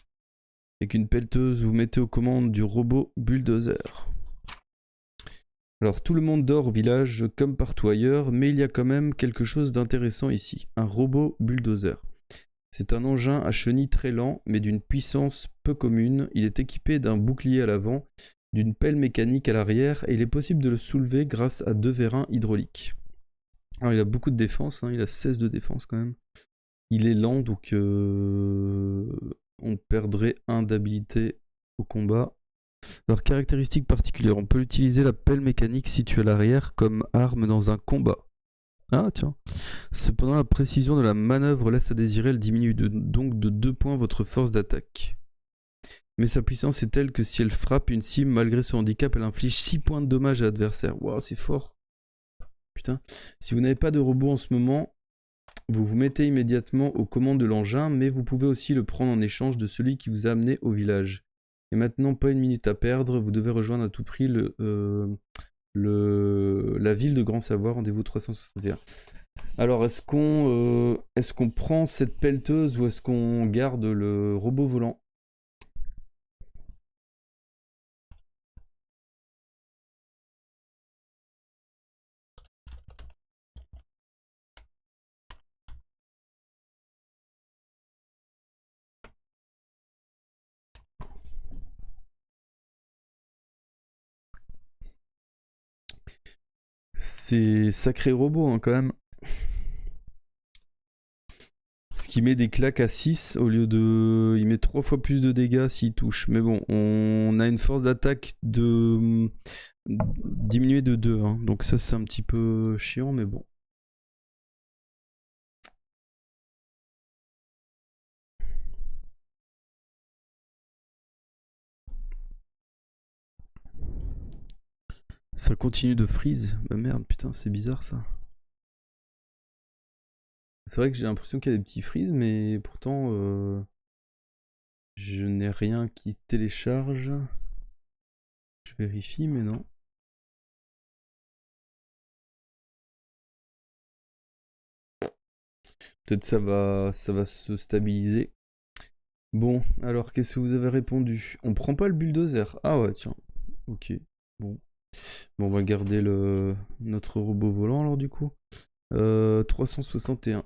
Avec une pelleteuse, vous mettez aux commandes du robot bulldozer. Alors, tout le monde dort au village comme partout ailleurs, mais il y a quand même quelque chose d'intéressant ici. Un robot bulldozer. C'est un engin à chenilles très lent, mais d'une puissance peu commune. Il est équipé d'un bouclier à l'avant, d'une pelle mécanique à l'arrière, et il est possible de le soulever grâce à 2 vérins hydrauliques. Alors, il a beaucoup de défense, hein, il a 16 de défense quand même. Il est lent, donc on perdrait 1 d'habilité au combat. Alors, caractéristique particulière, on peut utiliser la pelle mécanique située à l'arrière comme arme dans un combat. Ah tiens. Cependant, la précision de la manœuvre laisse à désirer, elle diminue donc de 2 points votre force d'attaque. Mais sa puissance est telle que si elle frappe une cible, malgré son handicap, elle inflige 6 points de dommage à l'adversaire. Waouh, c'est fort. Putain. Si vous n'avez pas de robot en ce moment, vous vous mettez immédiatement aux commandes de l'engin, mais vous pouvez aussi le prendre en échange de celui qui vous a amené au village. Et maintenant, pas une minute à perdre, vous devez rejoindre à tout prix la ville de Grand Savoie, rendez-vous 361. Alors, est-ce qu'on prend cette pelleteuse ou est-ce qu'on garde le robot volant? C'est sacré robot hein, quand même. Ce qui met des claques à 6 au lieu de... Il met 3 fois plus de dégâts s'il touche. Mais bon, on a une force d'attaque de... diminuée de 2. Hein. Donc ça c'est un petit peu chiant mais bon. Ça continue de freeze. Bah merde, putain, c'est bizarre ça. C'est vrai que j'ai l'impression qu'il y a des petits freeze, mais pourtant, je n'ai rien qui télécharge. Je vérifie, mais non. Peut-être ça va se stabiliser. Bon, alors qu'est-ce que vous avez répondu? On prend pas le bulldozer. Ah ouais, tiens. Ok. Bon. Bon, on va garder notre robot volant alors du coup. 361.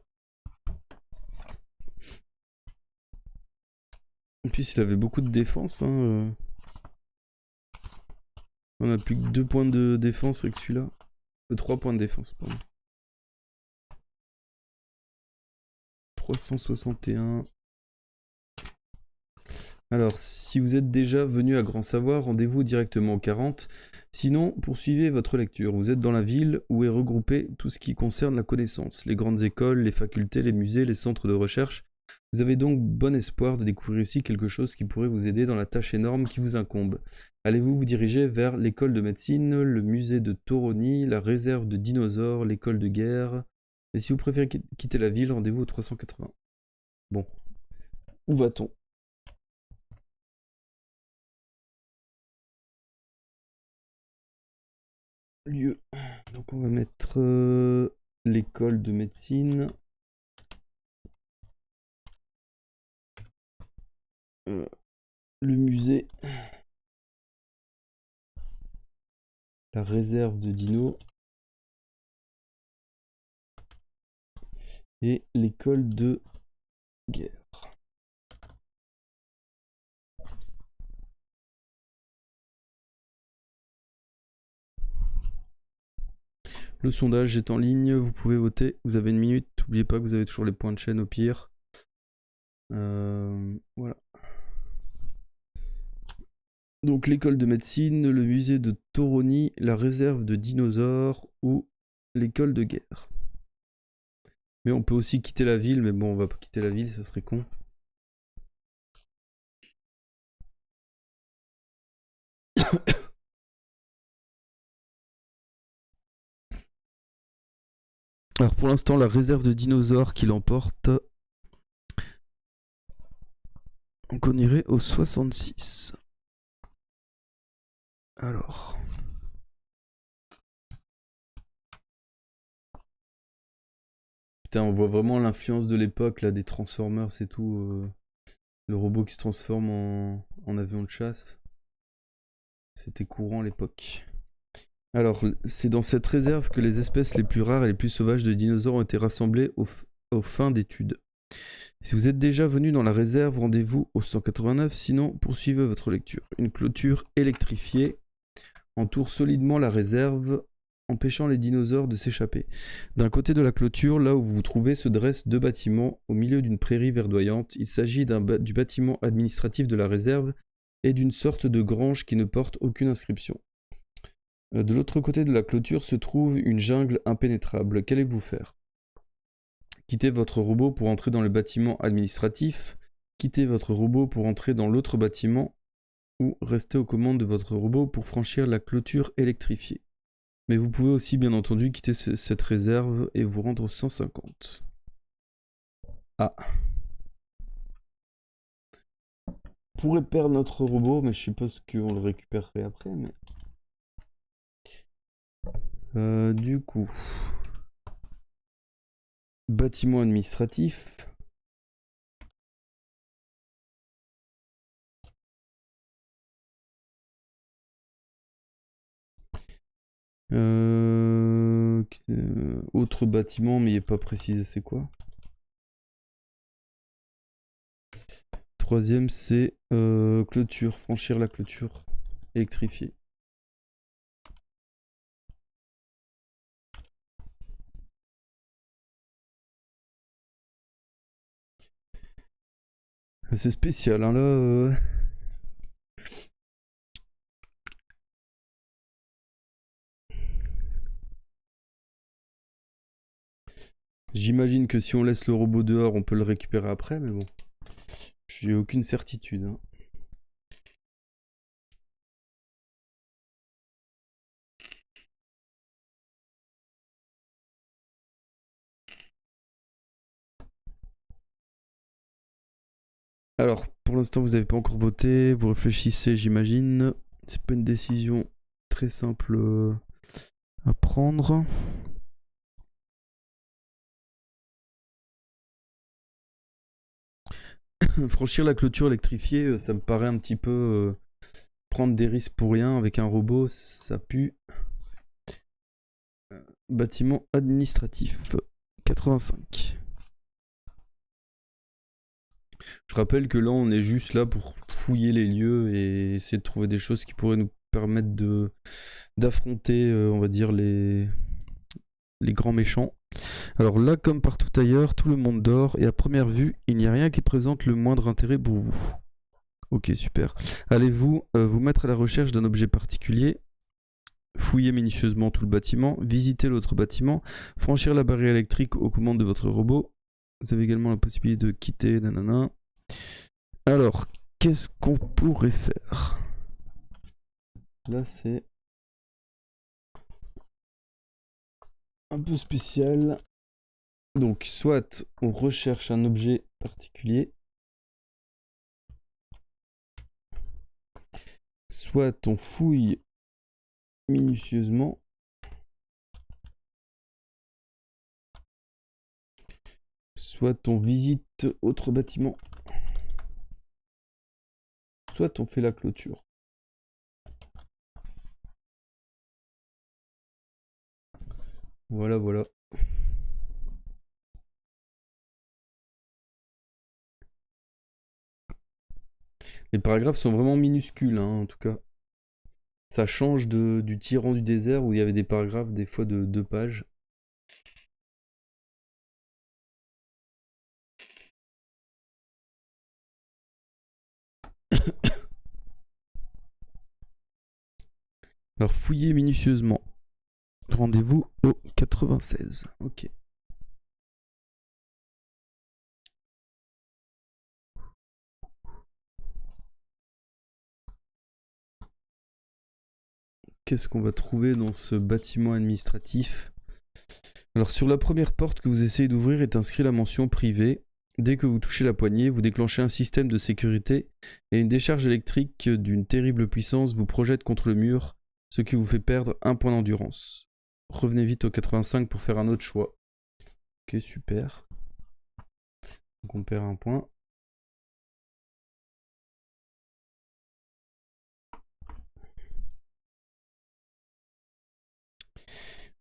En plus, il avait beaucoup de défense. Hein. On a plus que 2 points de défense avec celui-là. 3 points de défense, pardon. 361. Alors, si vous êtes déjà venu à Grand Savoie, rendez-vous directement au 40. Sinon, poursuivez votre lecture. Vous êtes dans la ville où est regroupé tout ce qui concerne la connaissance. Les grandes écoles, les facultés, les musées, les centres de recherche. Vous avez donc bon espoir de découvrir ici quelque chose qui pourrait vous aider dans la tâche énorme qui vous incombe. Allez-vous vous diriger vers l'école de médecine, le musée de Toroni, la réserve de dinosaures, l'école de guerre. Et si vous préférez quitter la ville, rendez-vous au 380. Bon, où va-t-on? Lieu. Donc on va mettre l'école de médecine. Le musée. La réserve de Dino. Et l'école de guerre. Le sondage est en ligne, vous pouvez voter, vous avez une minute, n'oubliez pas que vous avez toujours les points de chaîne au pire. Voilà. Donc l'école de médecine, le musée de Toroni, la réserve de dinosaures ou l'école de guerre. Mais on peut aussi quitter la ville, mais bon, on va pas quitter la ville, ça serait con. Alors pour l'instant, la réserve de dinosaures qui l'emporte. Donc on irait au 66. Alors. Putain, on voit vraiment l'influence de l'époque, là, des Transformers et tout. Le robot qui se transforme en avion de chasse. C'était courant à l'époque. Alors, c'est dans cette réserve que les espèces les plus rares et les plus sauvages de dinosaures ont été rassemblées aux fins d'études. Si vous êtes déjà venu dans la réserve, rendez-vous au 189, sinon poursuivez votre lecture. Une clôture électrifiée entoure solidement la réserve, empêchant les dinosaures de s'échapper. D'un côté de la clôture, là où vous vous trouvez, se dressent 2 bâtiments au milieu d'une prairie verdoyante. Il s'agit du bâtiment administratif de la réserve et d'une sorte de grange qui ne porte aucune inscription. De l'autre côté de la clôture se trouve une jungle impénétrable. Qu'allez-vous faire? Quittez votre robot pour entrer dans le bâtiment administratif. Quittez votre robot pour entrer dans l'autre bâtiment. Ou restez aux commandes de votre robot pour franchir la clôture électrifiée. Mais vous pouvez aussi bien entendu quitter cette réserve et vous rendre au 150. Ah. On pourrait perdre notre robot, mais je suppose qu'on le récupérerait après. Mais... du coup... Bâtiment administratif. Autre bâtiment, mais il n'est pas précisé c'est quoi. Troisième, c'est clôture, franchir la clôture électrifiée. C'est spécial, hein, là. J'imagine que si on laisse le robot dehors, on peut le récupérer après, mais bon. J'ai aucune certitude. Hein. Alors, pour l'instant, vous n'avez pas encore voté. Vous réfléchissez, j'imagine. C'est pas une décision très simple à prendre. Franchir la clôture électrifiée, ça me paraît un petit peu prendre des risques pour rien avec un robot, ça pue. Bâtiment administratif, 85. Je rappelle que là, on est juste là pour fouiller les lieux et essayer de trouver des choses qui pourraient nous permettre d'affronter, on va dire, les grands méchants. Alors là, comme partout ailleurs, tout le monde dort et à première vue, il n'y a rien qui présente le moindre intérêt pour vous. Ok, super. Allez-vous vous mettre à la recherche d'un objet particulier, fouiller minutieusement tout le bâtiment, visiter l'autre bâtiment, franchir la barrière électrique aux commandes de votre robot. Vous avez également la possibilité de quitter, nanana. Alors, qu'est-ce qu'on pourrait faire? Là, c'est un peu spécial. Donc, soit on recherche un objet particulier, soit on fouille minutieusement, soit on visite autre bâtiment, soit on fait la clôture. Voilà, voilà. Les paragraphes sont vraiment minuscules, hein, en tout cas. Ça change du tyran du désert où il y avait des paragraphes des fois de 2 pages. Alors fouillez minutieusement. Rendez-vous au 96. Ok. Qu'est-ce qu'on va trouver dans ce bâtiment administratif? Alors sur la première porte que vous essayez d'ouvrir est inscrit la mention privée. Dès que vous touchez la poignée, vous déclenchez un système de sécurité et une décharge électrique d'une terrible puissance vous projette contre le mur, ce qui vous fait perdre 1 point d'endurance. Revenez vite au 85 pour faire un autre choix. Ok, super. Donc on perd 1 point.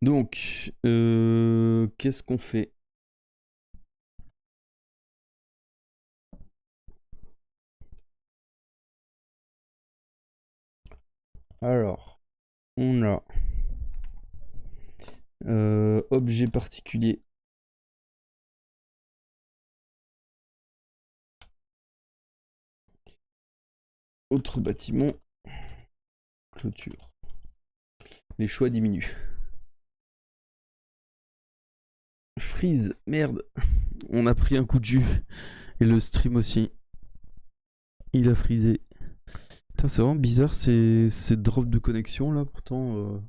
Donc, qu'est-ce qu'on fait? Alors, on a objet particulier. Autre bâtiment. Clôture. Les choix diminuent. Freeze, merde. On a pris un coup de jus. Et le stream aussi. Il a freezé. Putain, c'est vraiment bizarre ces drops de connexion là. Pourtant,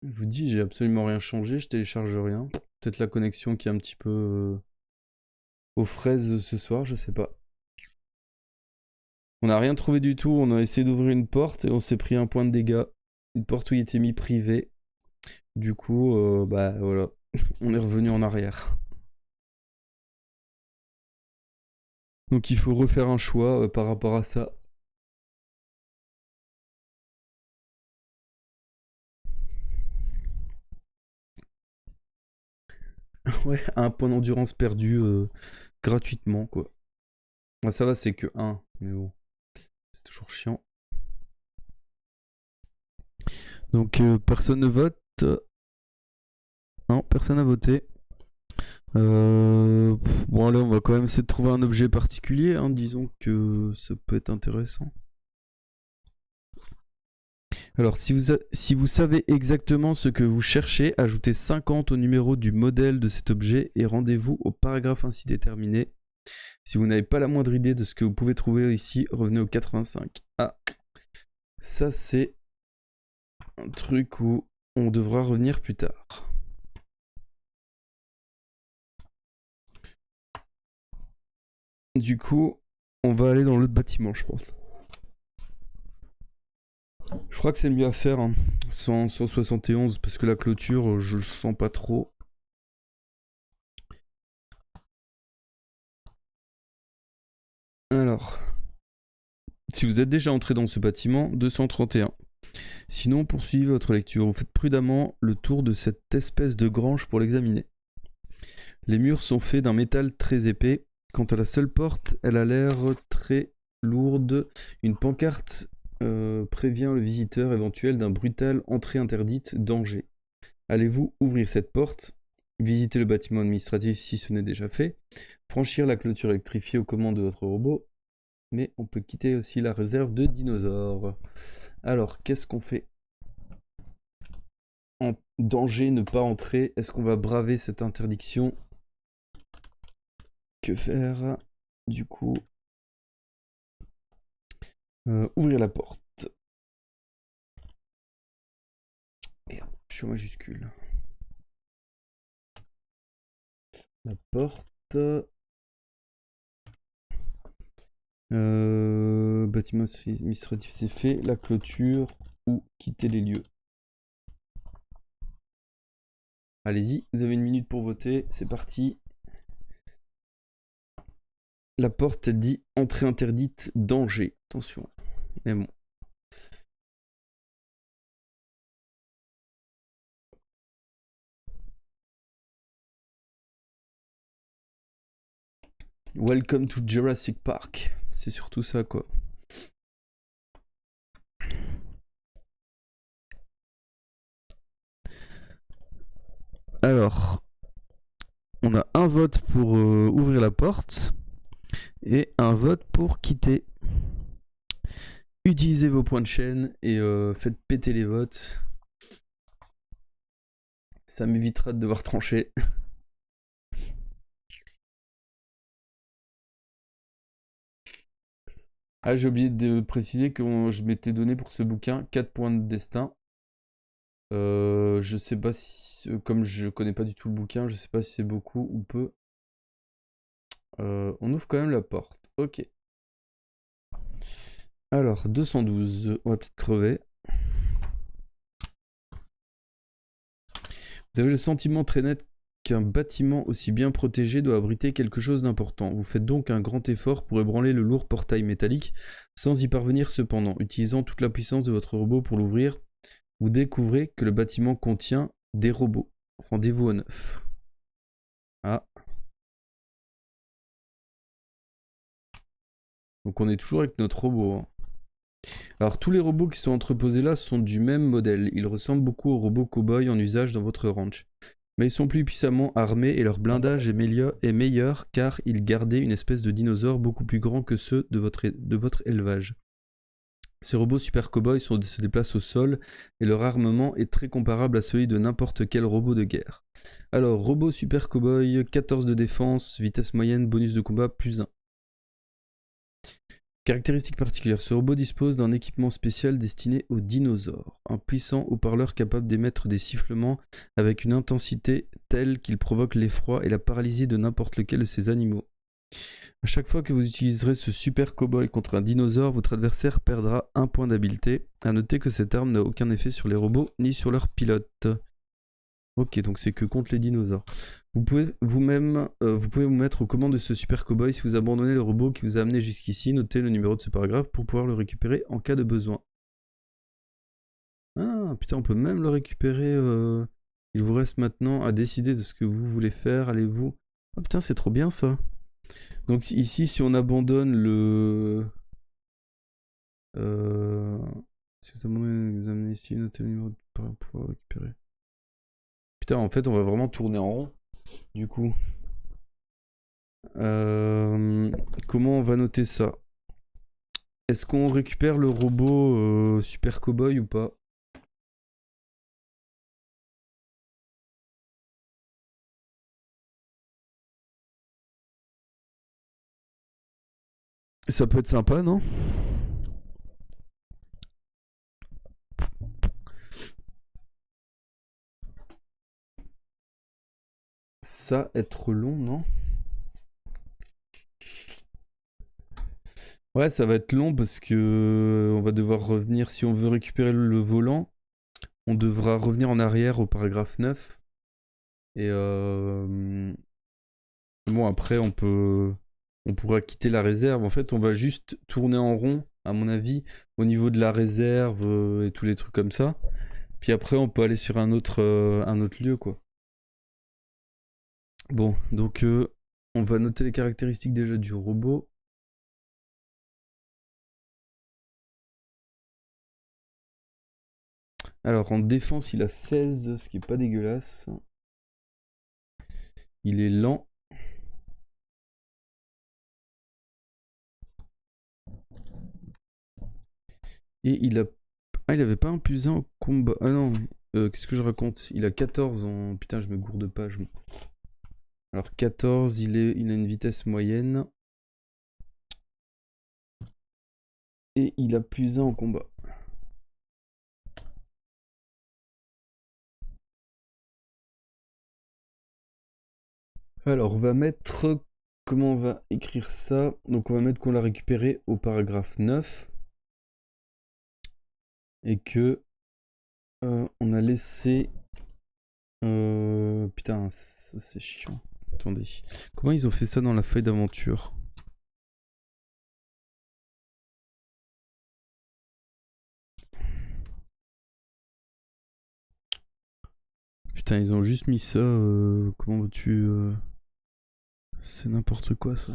je vous dis, j'ai absolument rien changé. Je télécharge rien. Peut-être la connexion qui est un petit peu aux fraises ce soir, je sais pas. On n'a rien trouvé du tout. On a essayé d'ouvrir une porte et on s'est pris un point de dégâts. Une porte où il était mis privé. Du coup, bah voilà. On est revenu en arrière. Donc il faut refaire un choix par rapport à ça. Ouais, un point d'endurance perdu gratuitement, quoi. Ah, ça va, c'est que 1, mais bon, c'est toujours chiant. Donc personne ne vote. Non, personne n'a voté. Bon, allez, on va quand même essayer de trouver un objet particulier. Hein. Disons que ça peut être intéressant. Alors, si vous savez exactement ce que vous cherchez, ajoutez 50 au numéro du modèle de cet objet et rendez-vous au paragraphe ainsi déterminé. Si vous n'avez pas la moindre idée de ce que vous pouvez trouver ici, revenez au 85. Ah, ça c'est un truc où on devra revenir plus tard. Du coup, on va aller dans l'autre bâtiment, je pense. Je crois que c'est le mieux à faire, hein. 171, parce que la clôture, je le sens pas trop. Alors, si vous êtes déjà entré dans ce bâtiment, 231. Sinon, poursuivez votre lecture. Vous faites prudemment le tour de cette espèce de grange pour l'examiner. Les murs sont faits d'un métal très épais. Quant à la seule porte, elle a l'air très lourde. Une pancarte prévient le visiteur éventuel d'un brutal entrée interdite, danger. Allez-vous ouvrir cette porte, visiter le bâtiment administratif si ce n'est déjà fait, franchir la clôture électrifiée aux commandes de votre robot, mais on peut quitter aussi la réserve de dinosaures. Alors, qu'est-ce qu'on fait? En danger, ne pas entrer. Est-ce qu'on va braver cette interdiction? Que faire? Du coup, ouvrir la porte. Merde, je suis en majuscule. La porte. Bâtiment administratif, c'est fait. La clôture ou quitter les lieux. Allez-y, vous avez une minute pour voter. C'est parti. La porte, elle dit entrée interdite, danger. Attention. Mais bon. Welcome to Jurassic Park. C'est surtout ça, quoi. Alors, on a un vote pour ouvrir la porte et un vote pour quitter. Utilisez vos points de chaîne et faites péter les votes. Ça m'évitera de devoir trancher. Ah, j'ai oublié de préciser que je m'étais donné pour ce bouquin 4 points de destin. Je sais pas si, comme je connais pas du tout le bouquin, je sais pas si c'est beaucoup ou peu. On ouvre quand même la porte. Ok. Alors, 212, on va peut-être crever. Vous avez le sentiment très net qu'un bâtiment aussi bien protégé doit abriter quelque chose d'important. Vous faites donc un grand effort pour ébranler le lourd portail métallique, sans y parvenir cependant. Utilisant toute la puissance de votre robot pour l'ouvrir, vous découvrez que le bâtiment contient des robots. Rendez-vous au 9. Ah. Donc on est toujours avec notre robot. Hein. Alors tous les robots qui sont entreposés là sont du même modèle. Ils ressemblent beaucoup aux robots cow-boy en usage dans votre ranch. Mais ils sont plus puissamment armés et leur blindage est meilleur car ils gardaient une espèce de dinosaure beaucoup plus grand que ceux de votre élevage. Ces robots super cow-boys se déplacent au sol et leur armement est très comparable à celui de n'importe quel robot de guerre. Alors, robot super cow-boy, 14 de défense, vitesse moyenne, bonus de combat, plus 1. Caractéristiques particulières. Ce robot dispose d'un équipement spécial destiné aux dinosaures. Un puissant haut-parleur capable d'émettre des sifflements avec une intensité telle qu'il provoque l'effroi et la paralysie de n'importe lequel de ces animaux. À chaque fois que vous utiliserez ce super cow-boy contre un dinosaure, votre adversaire perdra un point d'habileté. A noter que cette arme n'a aucun effet sur les robots ni sur leurs pilotes. Ok, donc c'est que contre les dinosaures. Vous pouvez vous mettre aux commandes de ce super cow-boy si vous abandonnez le robot qui vous a amené jusqu'ici. Notez le numéro de ce paragraphe pour pouvoir le récupérer en cas de besoin. Ah, putain, on peut même le récupérer. Il vous reste maintenant à décider de ce que vous voulez faire. Allez-vous... Oh putain, c'est trop bien ça. Donc ici, si on abandonne le... Si vous abandonnez les amener ici, notez le numéro pour pouvoir le récupérer. Putain, en fait, on va vraiment tourner en rond. Du coup... comment on va noter ça? Est-ce qu'on récupère le robot Super Cowboy ou pas? Ça peut être sympa, non? Ça être long, non? Ouais, ça va être long parce que on va devoir revenir. Si on veut récupérer le volant, on devra revenir en arrière au paragraphe 9. Et bon, après, on pourra quitter la réserve. En fait, on va juste tourner en rond, à mon avis, au niveau de la réserve et tous les trucs comme ça. Puis après, on peut aller sur un autre lieu, quoi. Bon, donc on va noter les caractéristiques déjà du robot. Alors, en défense, il a 16, ce qui est pas dégueulasse. Il est lent. Et il a... Ah, il avait pas un plus 1 au combat. Ah non, qu'est-ce que je raconte? Il a 14 en... Putain, je me gourde pas. Alors, 14, il a une vitesse moyenne. Et il a plus 1 en combat. Alors, on va mettre... Comment on va écrire ça? Donc, on va mettre qu'on l'a récupéré au paragraphe 9. Et que... on a laissé... putain, ça c'est chiant. Attendez. Comment ils ont fait ça dans la feuille d'aventure? Putain, ils ont juste mis ça. Comment veux-tu... C'est n'importe quoi ça.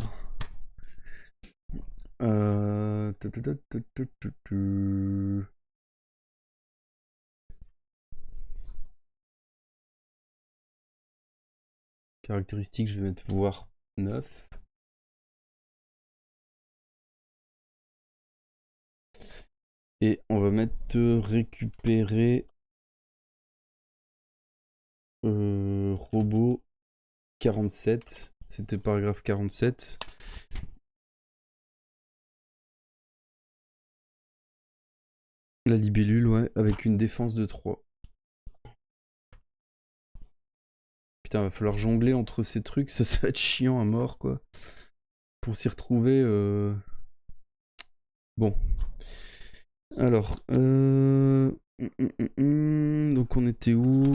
Euh... Caractéristiques, je vais mettre voir 9. Et on va mettre récupérer robot 47. C'était paragraphe 47. La libellule, ouais, avec une défense de 3. Putain, va falloir jongler entre ces trucs, ça va être chiant à mort, quoi. Pour s'y retrouver. Bon. Alors, donc on était où?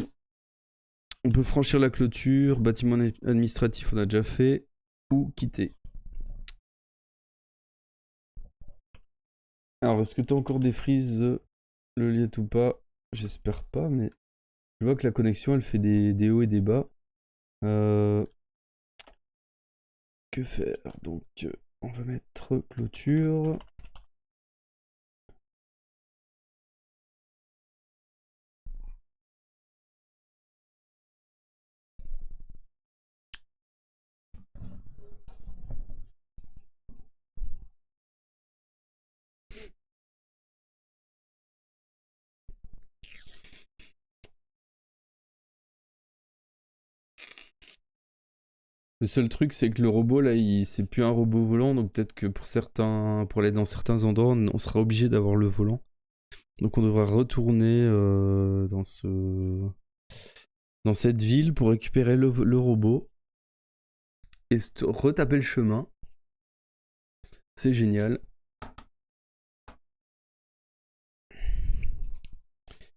On peut franchir la clôture, bâtiment administratif on a déjà fait, ou quitter. Alors, est-ce que t'as encore des frises le liet ou pas? J'espère pas, mais je vois que la connexion elle fait des hauts et des bas. Que faire? Donc, on va mettre clôture. Le seul truc, c'est que le robot, là, c'est plus un robot volant, donc peut-être que pour aller dans certains endroits, on sera obligé d'avoir le volant. Donc on devra retourner dans cette ville pour récupérer le robot et retaper le chemin. C'est génial.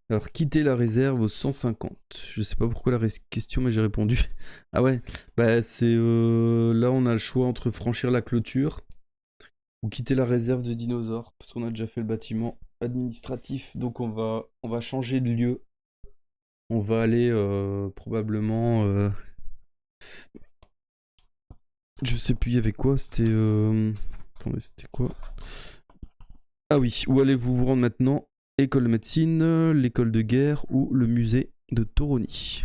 Alors, quitter la réserve aux 150. Je sais pas pourquoi la question, mais j'ai répondu. Ah ouais, bah c'est... là, on a le choix entre franchir la clôture ou quitter la réserve de dinosaures, parce qu'on a déjà fait le bâtiment administratif, donc on va changer de lieu. On va aller probablement... je sais plus, il y avait quoi, c'était... Attendez, c'était quoi? Ah oui, où allez-vous vous rendre maintenant? École de médecine, l'école de guerre ou le musée de Toroni.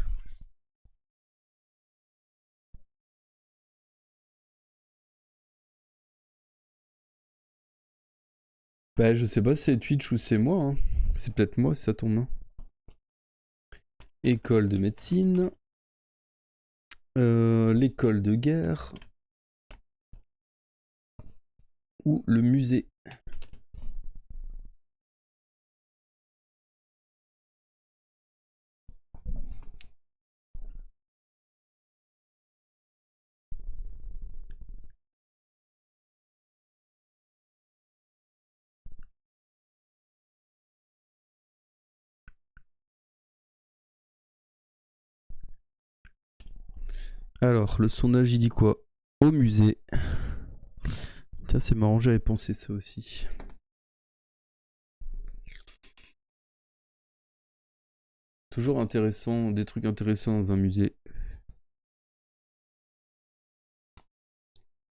Bah je sais pas si c'est Twitch ou c'est moi. Hein. C'est peut-être moi si ça tombe. Hein. École de médecine. L'école de guerre. Ou le musée. Alors, le sondage, il dit quoi? Au musée. Tiens, c'est marrant, j'avais pensé ça aussi. Toujours intéressant, des trucs intéressants dans un musée.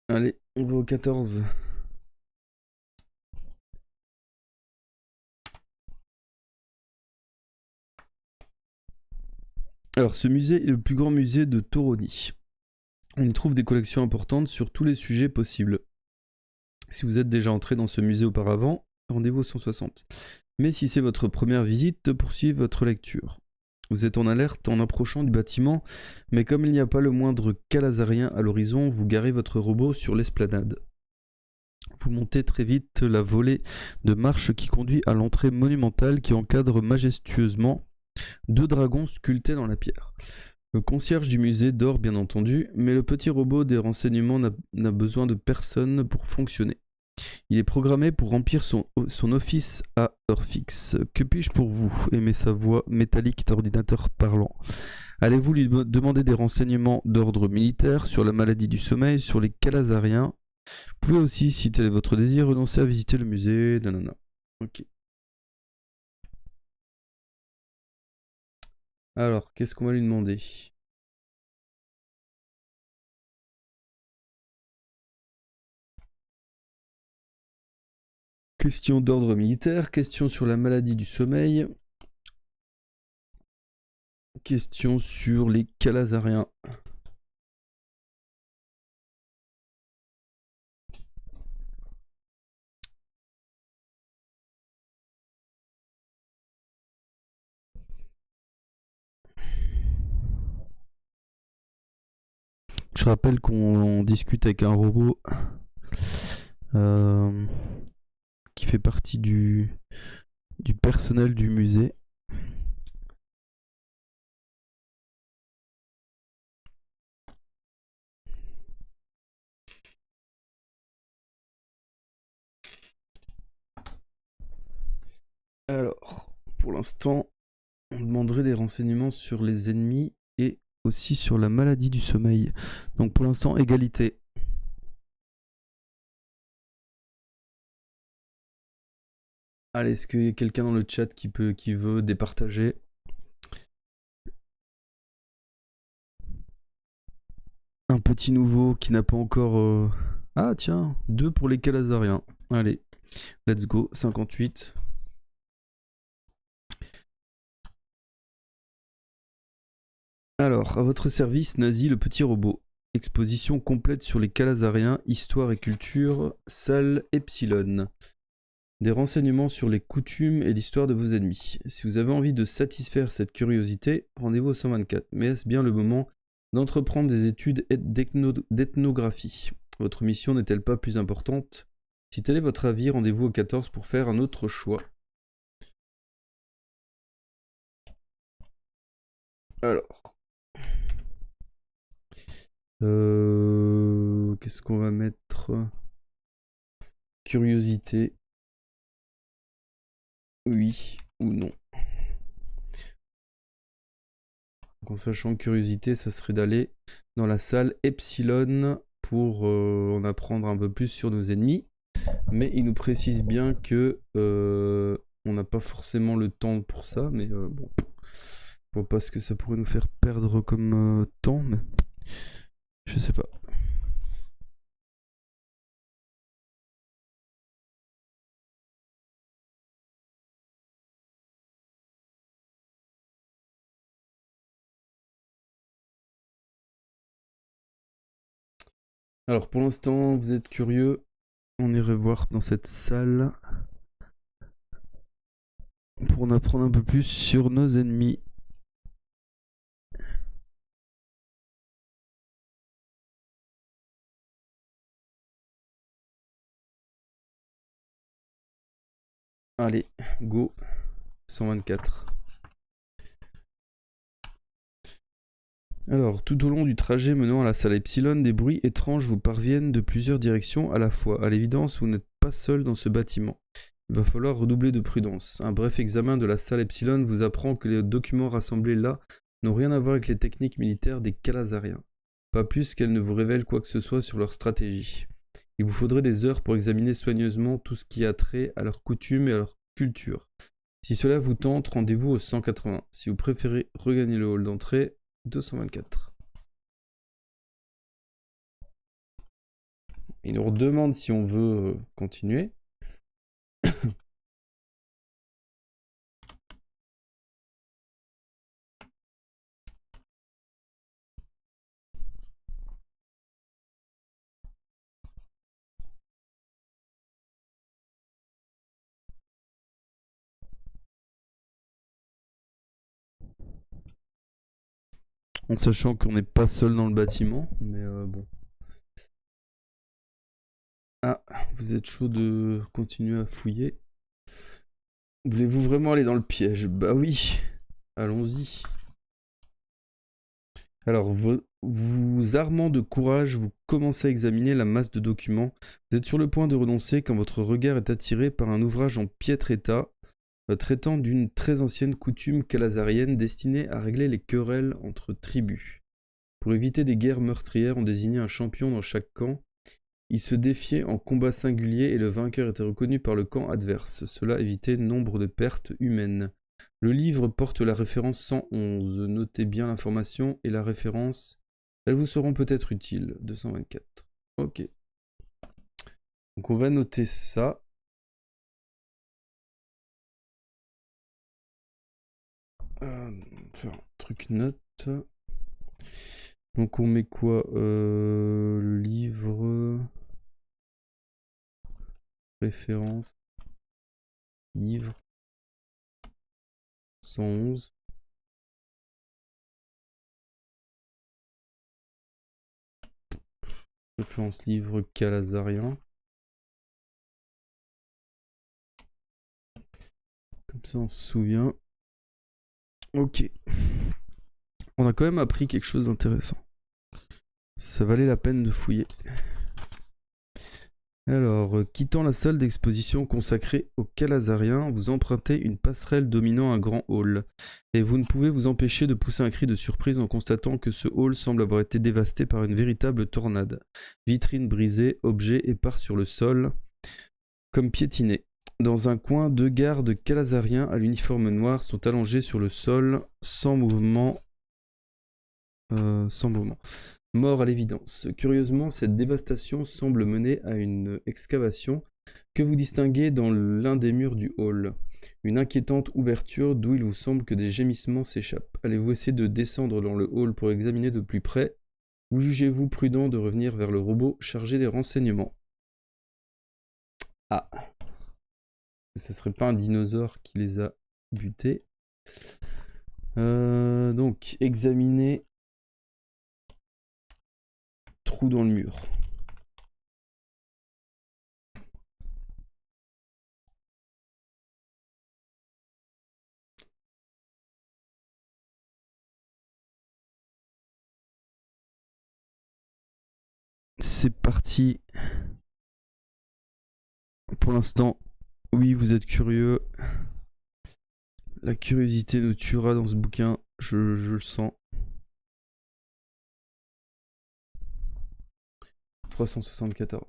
Allez, on va au 14. Alors, ce musée est le plus grand musée de Toroni. On y trouve des collections importantes sur tous les sujets possibles. Si vous êtes déjà entré dans ce musée auparavant, rendez-vous au 160. Mais si c'est votre première visite, poursuivez votre lecture. Vous êtes en alerte en approchant du bâtiment, mais comme il n'y a pas le moindre calazarien à l'horizon, vous garez votre robot sur l'esplanade. Vous montez très vite la volée de marche qui conduit à l'entrée monumentale qui encadre majestueusement 2 dragons sculptés dans la pierre. Le concierge du musée dort bien entendu, mais le petit robot des renseignements n'a besoin de personne pour fonctionner. Il est programmé pour remplir son office à heure fixe. Que puis-je pour vous? Aimez sa voix métallique d'ordinateur parlant. Allez-vous lui demander des renseignements d'ordre militaire sur la maladie du sommeil, sur les calazariens? Vous pouvez aussi, si tel est votre désir, renoncer à visiter le musée. Nanana. Ok. Alors, qu'est-ce qu'on va lui demander? Question d'ordre militaire, question sur la maladie du sommeil, question sur les calazariens. Je rappelle qu'on discute avec un robot qui fait partie du personnel du musée. Alors, pour l'instant, on demanderait des renseignements sur les ennemis et aussi sur la maladie du sommeil. Donc pour l'instant, égalité. Allez, est-ce qu'il y a quelqu'un dans le chat qui veut départager? Un petit nouveau qui n'a pas encore... Ah tiens, 2 pour les calazariens. Allez, let's go, 58. Alors, à votre service, Nazi, le petit robot. Exposition complète sur les calazariens, histoire et culture, salle Epsilon. Des renseignements sur les coutumes et l'histoire de vos ennemis. Si vous avez envie de satisfaire cette curiosité, rendez-vous au 124. Mais est-ce bien le moment d'entreprendre des études d'ethnographie. Votre mission n'est-elle pas plus importante? Si tel est votre avis, rendez-vous au 14 pour faire un autre choix. Alors. Qu'est-ce qu'on va mettre? Curiosité. Oui ou non. Donc en sachant curiosité, ça serait d'aller dans la salle Epsilon pour en apprendre un peu plus sur nos ennemis. Mais il nous précise bien que on n'a pas forcément le temps pour ça. Mais bon, je vois pas ce que ça pourrait nous faire perdre comme temps. Mais je sais pas. Alors pour l'instant, vous êtes curieux. On irait voir dans cette salle pour en apprendre un peu plus sur nos ennemis. Allez, go. 124. Alors, tout au long du trajet menant à la salle Epsilon, des bruits étranges vous parviennent de plusieurs directions à la fois. À l'évidence, vous n'êtes pas seul dans ce bâtiment. Il va falloir redoubler de prudence. Un bref examen de la salle Epsilon vous apprend que les documents rassemblés là n'ont rien à voir avec les techniques militaires des Calazariens. Pas plus qu'elles ne vous révèlent quoi que ce soit sur leur stratégie. Il vous faudrait des heures pour examiner soigneusement tout ce qui a trait à leurs coutumes et à leur culture. Si cela vous tente, rendez-vous au 180. Si vous préférez regagner le hall d'entrée, 224. Il nous redemande si on veut continuer. En sachant qu'on n'est pas seul dans le bâtiment, mais bon. Ah, vous êtes chaud de continuer à fouiller? Voulez-vous vraiment aller dans le piège? Bah oui, allons-y. Alors, vous armant de courage, vous commencez à examiner la masse de documents. Vous êtes sur le point de renoncer quand votre regard est attiré par un ouvrage en piètre état, traitant d'une très ancienne coutume calazarienne destinée à régler les querelles entre tribus. Pour éviter des guerres meurtrières, on désignait un champion dans chaque camp. Il se défiait en combat singulier et le vainqueur était reconnu par le camp adverse. Cela évitait nombre de pertes humaines. Le livre porte la référence 111. Notez bien l'information et la référence. Elles vous seront peut-être utiles. 224. Ok. Donc on va noter ça. Faire un truc note. Donc on met quoi? Le livre. Référence. Livre. 111. Référence livre calazarien. Comme ça on se souvient. Ok. On a quand même appris quelque chose d'intéressant. Ça valait la peine de fouiller. Alors, quittant la salle d'exposition consacrée aux Calazariens, vous empruntez une passerelle dominant un grand hall. Et vous ne pouvez vous empêcher de pousser un cri de surprise en constatant que ce hall semble avoir été dévasté par une véritable tornade. Vitrines brisées, objets épars sur le sol, comme piétinés. Dans un coin, 2 gardes Calazariens à l'uniforme noir sont allongés sur le sol, sans mouvement. Mort à l'évidence. Curieusement, cette dévastation semble mener à une excavation que vous distinguez dans l'un des murs du hall. Une inquiétante ouverture d'où il vous semble que des gémissements s'échappent. Allez-vous essayer de descendre dans le hall pour examiner de plus près, ou jugez-vous prudent de revenir vers le robot chargé des renseignements? Ah. Ce serait pas un dinosaure qui les a butés. Donc, examiner trou dans le mur. C'est parti. Pour l'instant, oui, vous êtes curieux. La curiosité nous tuera dans ce bouquin, je le sens. 374.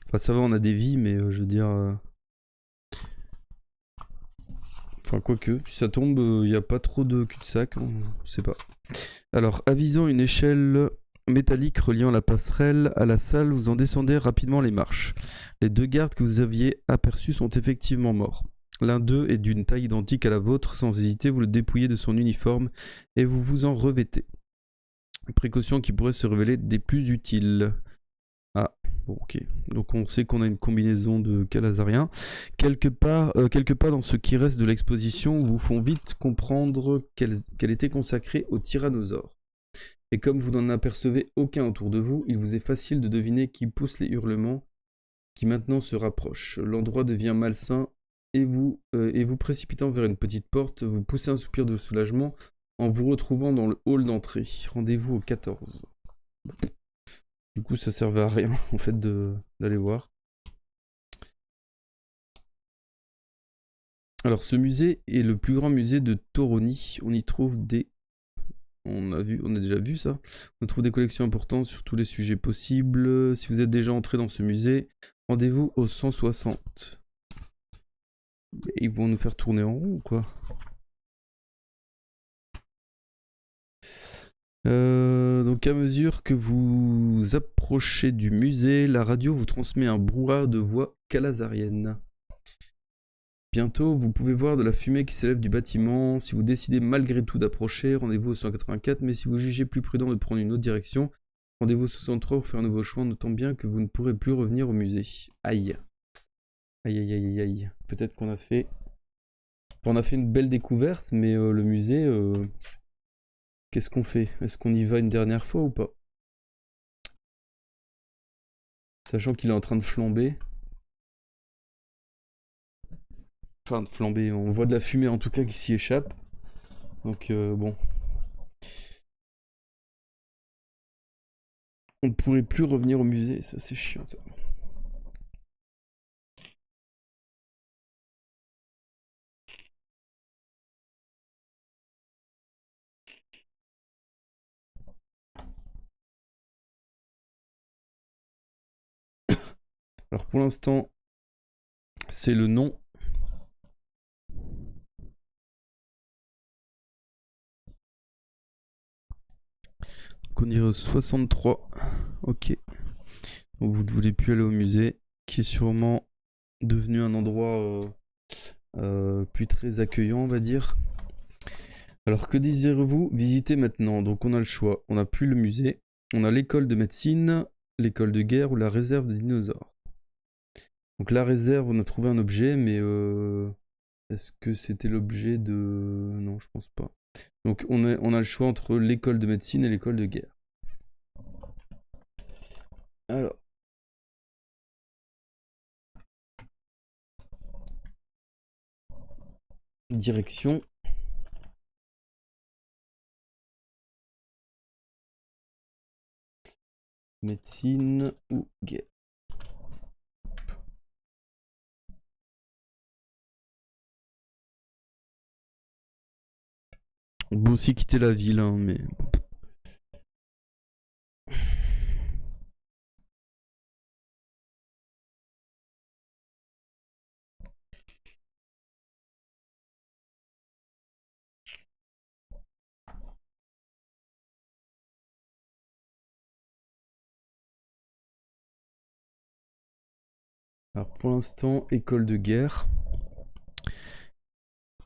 Enfin, ça va, on a des vies, mais je veux dire... Enfin, quoique, si ça tombe, il n'y a pas trop de cul-de-sac, on sait pas. Alors, avisant une échelle métallique reliant la passerelle à la salle, vous en descendez rapidement les marches. Les deux gardes que vous aviez aperçus sont effectivement morts. L'un d'eux est d'une taille identique à la vôtre, sans hésiter, vous le dépouillez de son uniforme et vous vous en revêtez. Précaution qui pourrait se révéler des plus utiles. Ah, bon, ok. Donc on sait qu'on a une combinaison de calazariens. Quelques pas dans ce qui reste de l'exposition vous font vite comprendre qu'elle était consacrée aux tyrannosaures. Et comme vous n'en apercevez aucun autour de vous, il vous est facile de deviner qui pousse les hurlements qui maintenant se rapprochent. L'endroit devient malsain et vous précipitant vers une petite porte, vous poussez un soupir de soulagement en vous retrouvant dans le hall d'entrée. Rendez-vous au 14. Du coup, ça servait à rien en fait d'aller voir. Alors, ce musée est le plus grand musée de Toroni. On y trouve des... On a déjà vu ça. On trouve des collections importantes sur tous les sujets possibles. Si vous êtes déjà entré dans ce musée, rendez-vous au 160. Et ils vont nous faire tourner en rond ou quoi? Donc à mesure que vous approchez du musée, la radio vous transmet un brouhaha de voix calazarienne. Bientôt, vous pouvez voir de la fumée qui s'élève du bâtiment. Si vous décidez malgré tout d'approcher, rendez-vous au 184, mais si vous jugez plus prudent de prendre une autre direction, rendez-vous au 63 pour faire un nouveau choix, notant bien que vous ne pourrez plus revenir au musée. Aïe. Aïe aïe aïe aïe. Peut-être qu'on a fait... Enfin, on a fait une belle découverte, mais le musée... Qu'est-ce qu'on fait? Est-ce qu'on y va une dernière fois ou pas? Sachant qu'il est en train de flamber. Enfin, de flamber, on voit de la fumée en tout cas qui s'y échappe. Donc bon. On ne pourrait plus revenir au musée, ça c'est chiant ça. Alors pour l'instant, c'est le nom. Donc on irait au 63. Ok. Donc vous ne voulez plus aller au musée, qui est sûrement devenu un endroit plus très accueillant, on va dire. Alors que désirez-vous visiter maintenant? Donc on a le choix. On n'a plus le musée. On a l'école de médecine, l'école de guerre ou la réserve de dinosaures. Donc la réserve, on a trouvé un objet, mais est-ce que c'était l'objet de... Non, je pense pas. Donc on a le choix entre l'école de médecine et l'école de guerre. Alors. Direction. Médecine ou guerre. On peut aussi quitter la ville, hein, mais... Alors pour l'instant, école de guerre.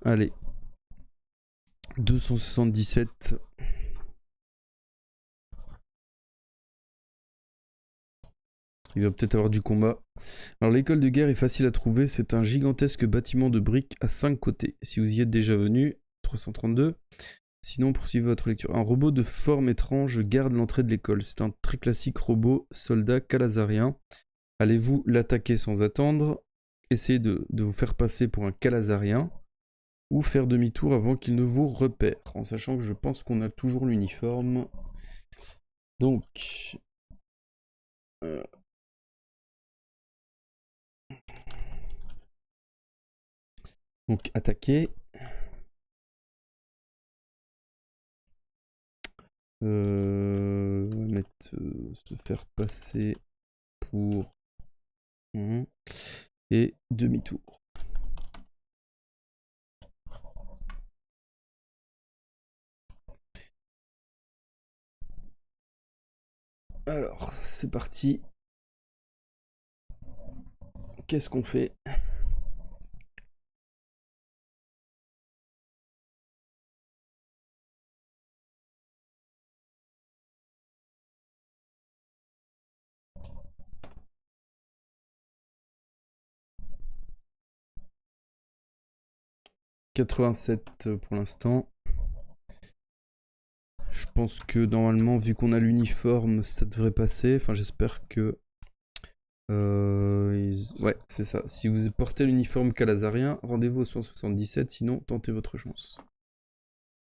Allez. 277. Il va peut-être avoir du combat. Alors l'école de guerre est facile à trouver, c'est un gigantesque bâtiment de briques à 5 côtés. Si vous y êtes déjà venu, 332. Sinon, poursuivez votre lecture. Un robot de forme étrange garde l'entrée de l'école. C'est un très classique robot soldat calazarien. Allez-vous l'attaquer sans attendre? Essayez de vous faire passer pour un calazarien ou faire demi-tour avant qu'il ne vous repère, en sachant que je pense qu'on a toujours l'uniforme. Donc... Donc attaquer. On va mettre se faire passer pour et demi-tour. Alors, c'est parti. Qu'est-ce qu'on fait? « 87 pour l'instant. Je pense que normalement, vu qu'on a l'uniforme, ça devrait passer. Enfin, j'espère que... Ouais, c'est ça. Si vous portez l'uniforme calazarien, rendez-vous au 177, sinon tentez votre chance.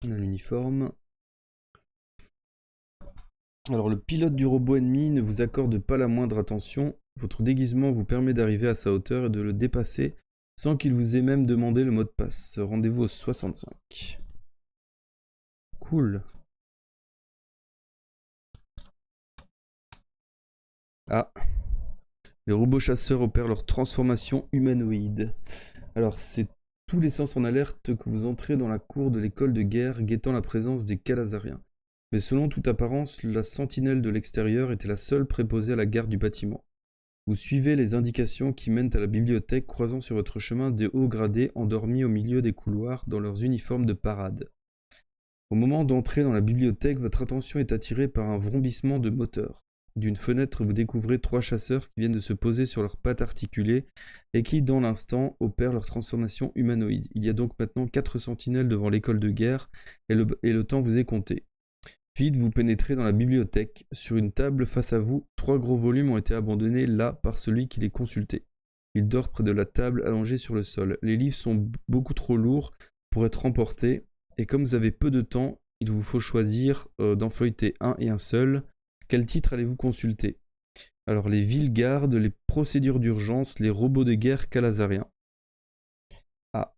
On a l'uniforme. Alors, le pilote du robot ennemi ne vous accorde pas la moindre attention. Votre déguisement vous permet d'arriver à sa hauteur et de le dépasser sans qu'il vous ait même demandé le mot de passe. Rendez-vous au 65. Cool. Ah. Les robots chasseurs opèrent leur transformation humanoïde. Alors, c'est tous les sens en alerte que vous entrez dans la cour de l'école de guerre, guettant la présence des calazariens. Mais selon toute apparence, la sentinelle de l'extérieur était la seule préposée à la garde du bâtiment. Vous suivez les indications qui mènent à la bibliothèque, croisant sur votre chemin des hauts gradés endormis au milieu des couloirs dans leurs uniformes de parade. Au moment d'entrer dans la bibliothèque, votre attention est attirée par un vrombissement de moteur. D'une fenêtre, vous découvrez 3 chasseurs qui viennent de se poser sur leurs pattes articulées et qui, dans l'instant, opèrent leur transformation humanoïde. Il y a donc maintenant 4 sentinelles devant l'école de guerre et le temps vous est compté. Vite, vous pénétrez dans la bibliothèque. Sur une table face à vous, 3 gros volumes ont été abandonnés là par celui qui les consultait. Il dort près de la table, allongé sur le sol. Les livres sont beaucoup trop lourds pour être emportés, et comme vous avez peu de temps, il vous faut choisir d'en feuilleter un et un seul. Quel titre allez-vous consulter? Alors, les villes gardes, les procédures d'urgence, les robots de guerre calazariens. Ah.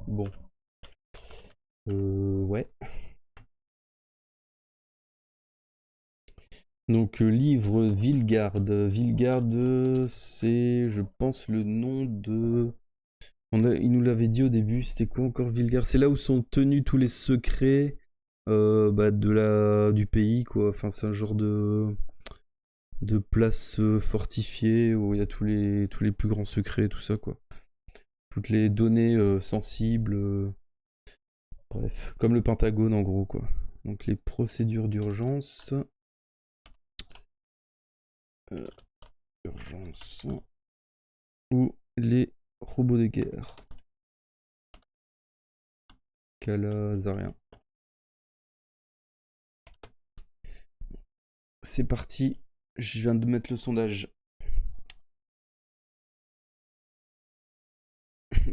Bon. Ouais. Donc, livre Villegarde. Villegarde, c'est, je pense, le nom de... Il nous l'avait dit au début, c'était quoi encore Villegarde? C'est là où sont tenus tous les secrets du pays, quoi. Enfin, c'est un genre de place fortifiée où il y a tous les plus grands secrets, tout ça, quoi. Toutes les données sensibles. Bref, comme le Pentagone, en gros, quoi. Donc, les procédures d'urgence... urgence ou les robots de guerre. Calazarien. C'est parti, je viens de mettre le sondage.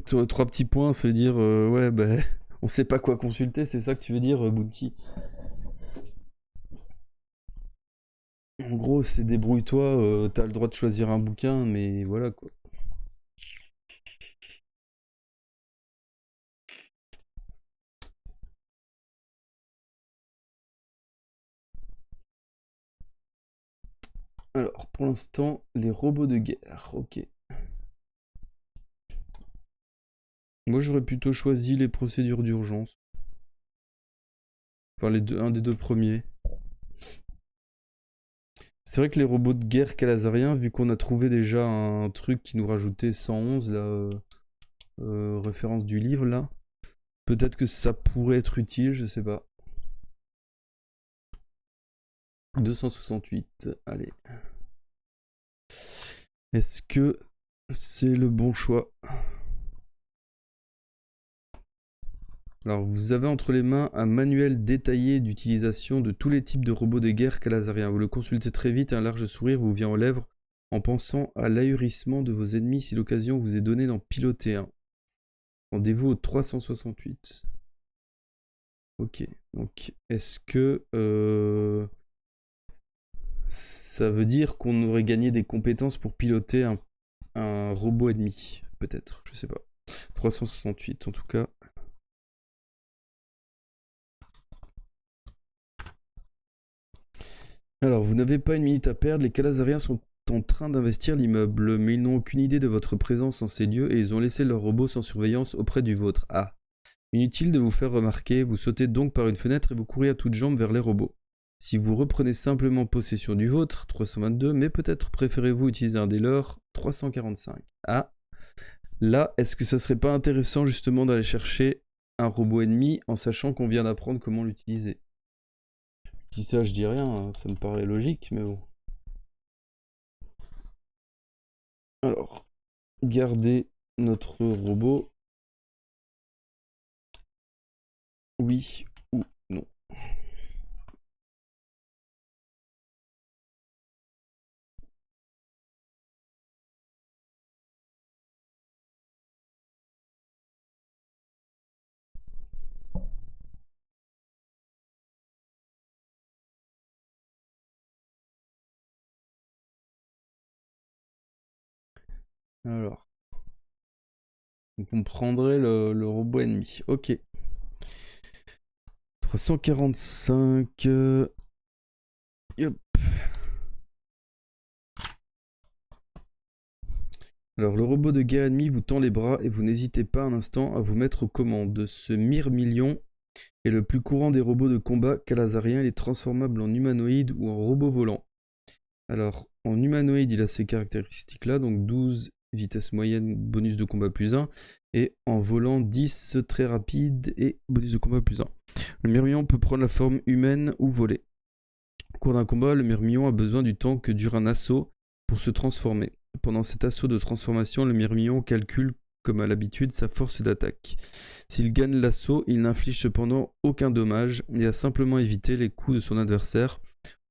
3 petits points, ça veut dire ouais, bah, on sait pas quoi consulter, c'est ça que tu veux dire, Bounty? En gros, c'est débrouille-toi, t'as le droit de choisir un bouquin, mais voilà quoi. Alors, pour l'instant, les robots de guerre, ok. Moi, j'aurais plutôt choisi les procédures d'urgence. Enfin, un des deux premiers. C'est vrai que les robots de guerre calazariens, vu qu'on a trouvé déjà un truc qui nous rajoutait 111, là, référence du livre, là, peut-être que ça pourrait être utile, je sais pas. 268, allez. Est-ce que c'est le bon choix? Alors, vous avez entre les mains un manuel détaillé d'utilisation de tous les types de robots de guerre calazariens. Vous le consultez très vite, un large sourire vous vient aux lèvres en pensant à l'ahurissement de vos ennemis si l'occasion vous est donnée d'en piloter un. Rendez-vous au 368. Ok, donc est-ce que ça veut dire qu'on aurait gagné des compétences pour piloter un robot ennemi? Peut-être, je sais pas. 368 en tout cas. Alors, vous n'avez pas une minute à perdre, les Calazariens sont en train d'investir l'immeuble, mais ils n'ont aucune idée de votre présence en ces lieux et ils ont laissé leur robot sans surveillance auprès du vôtre. Ah. Inutile de vous faire remarquer, vous sautez donc par une fenêtre et vous courez à toutes jambes vers les robots. Si vous reprenez simplement possession du vôtre, 322, mais peut-être préférez-vous utiliser un des leurs, 345. Ah. Là, est-ce que ça serait pas intéressant justement d'aller chercher un robot ennemi en sachant qu'on vient d'apprendre comment l'utiliser? Je dis ça, je dis rien, hein, ça me paraît logique, mais bon. Alors, garder notre robot. Oui ou non. Alors, donc on prendrait le robot ennemi. Ok. 345. Yep. Alors, le robot de guerre ennemi vous tend les bras et vous n'hésitez pas un instant à vous mettre aux commandes. Ce Myrmillion est le plus courant des robots de combat calazarien. Il est transformable en humanoïde ou en robot volant. Alors, en humanoïde, il a ces caractéristiques-là, donc 12, vitesse moyenne, bonus de combat plus 1, et en volant 10, très rapide et bonus de combat plus 1. Le Myrmillon peut prendre la forme humaine ou voler. Au cours d'un combat, le Myrmillon a besoin du temps que dure un assaut pour se transformer. Pendant cet assaut de transformation, le Myrmillon calcule, comme à l'habitude, sa force d'attaque. S'il gagne l'assaut, il n'inflige cependant aucun dommage et a simplement évité les coups de son adversaire.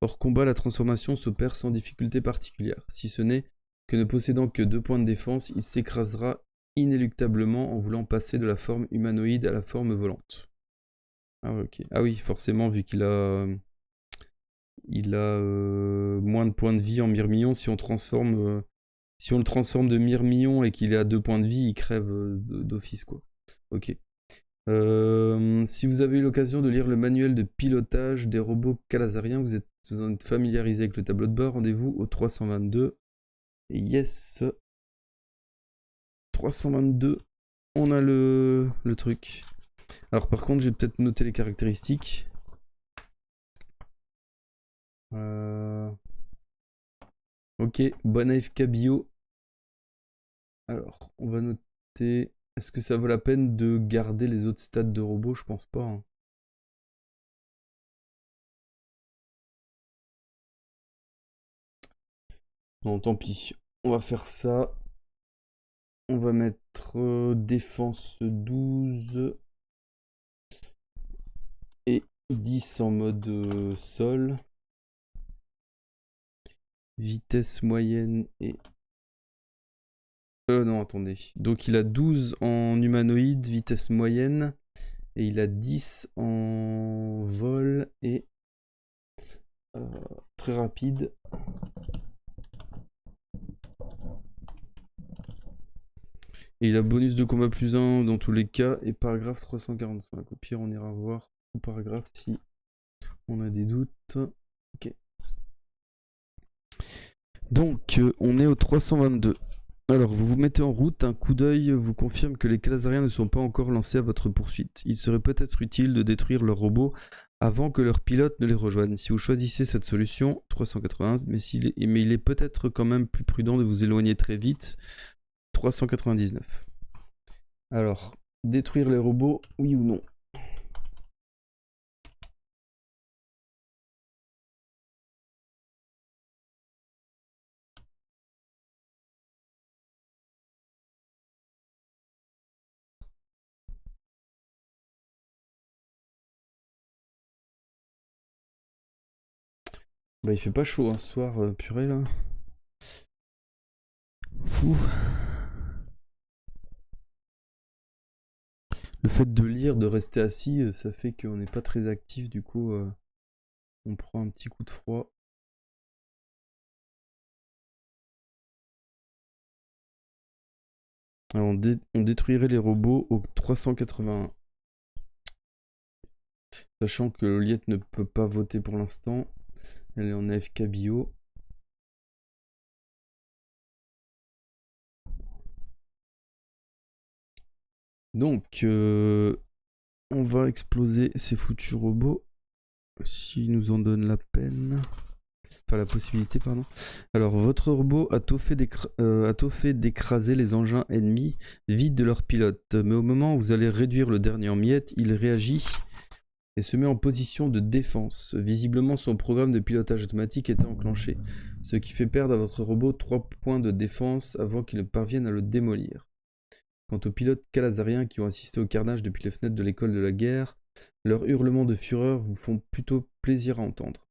Hors combat, la transformation s'opère sans difficulté particulière, si ce n'est que ne possédant que 2 points de défense, il s'écrasera inéluctablement en voulant passer de la forme humanoïde à la forme volante. Ah, ok. Ah oui, forcément, vu qu'il a... Il a moins de points de vie en Myrmillon. Si on le transforme de Myrmillon et qu'il est à 2 points de vie, il crève d'office, quoi. Ok. Si vous avez eu l'occasion de lire le manuel de pilotage des robots calazariens, vous en êtes familiarisé avec le tableau de bord, rendez-vous au 322. Et yes, 322, on a le truc. Alors par contre, j'ai peut-être noté les caractéristiques. Ok, bon AFK bio. Alors, on va noter... Est-ce que ça vaut la peine de garder les autres stats de robots? Je pense pas, hein. Non, tant pis. On va faire ça. On va mettre défense 12 et 10 en mode sol. Vitesse moyenne et... non, attendez. Donc il a 12 en humanoïde, vitesse moyenne. Et il a 10 en vol et très rapide. Et il a bonus de combat plus 1 dans tous les cas et paragraphe 345. Au pire, on ira voir au paragraphe si on a des doutes. Ok. Donc, on est au 322. Alors, vous vous mettez en route, un coup d'œil vous confirme que les Calazariens ne sont pas encore lancés à votre poursuite. Il serait peut-être utile de détruire leurs robots avant que leur pilote ne les rejoigne. Si vous choisissez cette solution, 380, mais il est peut-être quand même plus prudent de vous éloigner très vite, 399. Alors, détruire les robots, oui ou non? Bah il fait pas chaud hein, ce soir, purée là. Fou. Le fait de lire, de rester assis, ça fait qu'on n'est pas très actif, du coup on prend un petit coup de froid. Alors, on détruirait les robots au 381. Sachant que Loliette ne peut pas voter pour l'instant. Elle est en AFK bio. Donc, on va exploser ces foutus robots. S'ils nous en donnent la peine. Enfin, la possibilité, pardon. Alors, votre robot a tôt fait d'écraser les engins ennemis vides de leur pilote. Mais au moment où vous allez réduire le dernier en miettes, il réagit et se met en position de défense. Visiblement, son programme de pilotage automatique était enclenché, ce qui fait perdre à votre robot 3 points de défense avant qu'il ne parvienne à le démolir. Quant aux pilotes calazariens qui ont assisté au carnage depuis les fenêtres de l'école de la guerre, leurs hurlements de fureur vous font plutôt plaisir à entendre,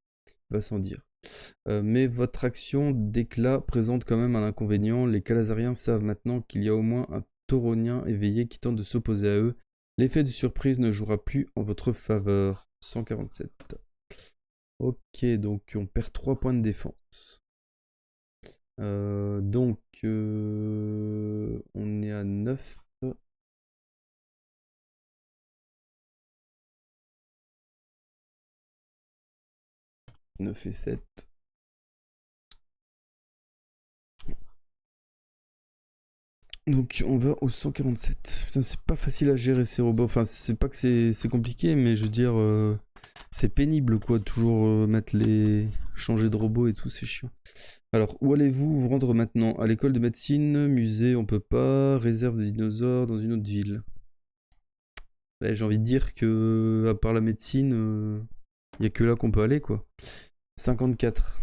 va sans dire. Mais votre action d'éclat présente quand même un inconvénient. Les calazariens savent maintenant qu'il y a au moins un tauronien éveillé qui tente de s'opposer à eux. L'effet de surprise ne jouera plus en votre faveur. 147. Ok, donc on perd 3 points de défense. Donc on est à 9. 9 et 7. Donc on va au 147. Putain, c'est pas facile à gérer ces robots. Enfin, c'est pas que c'est compliqué, mais je veux dire, c'est pénible quoi. Toujours changer de robot et tout, c'est chiant. Alors, où allez-vous vous rendre maintenant? À l'école de médecine, musée, on peut pas, réserve des dinosaures dans une autre ville. Ouais, j'ai envie de dire que, à part la médecine, il y a que là qu'on peut aller quoi. 54.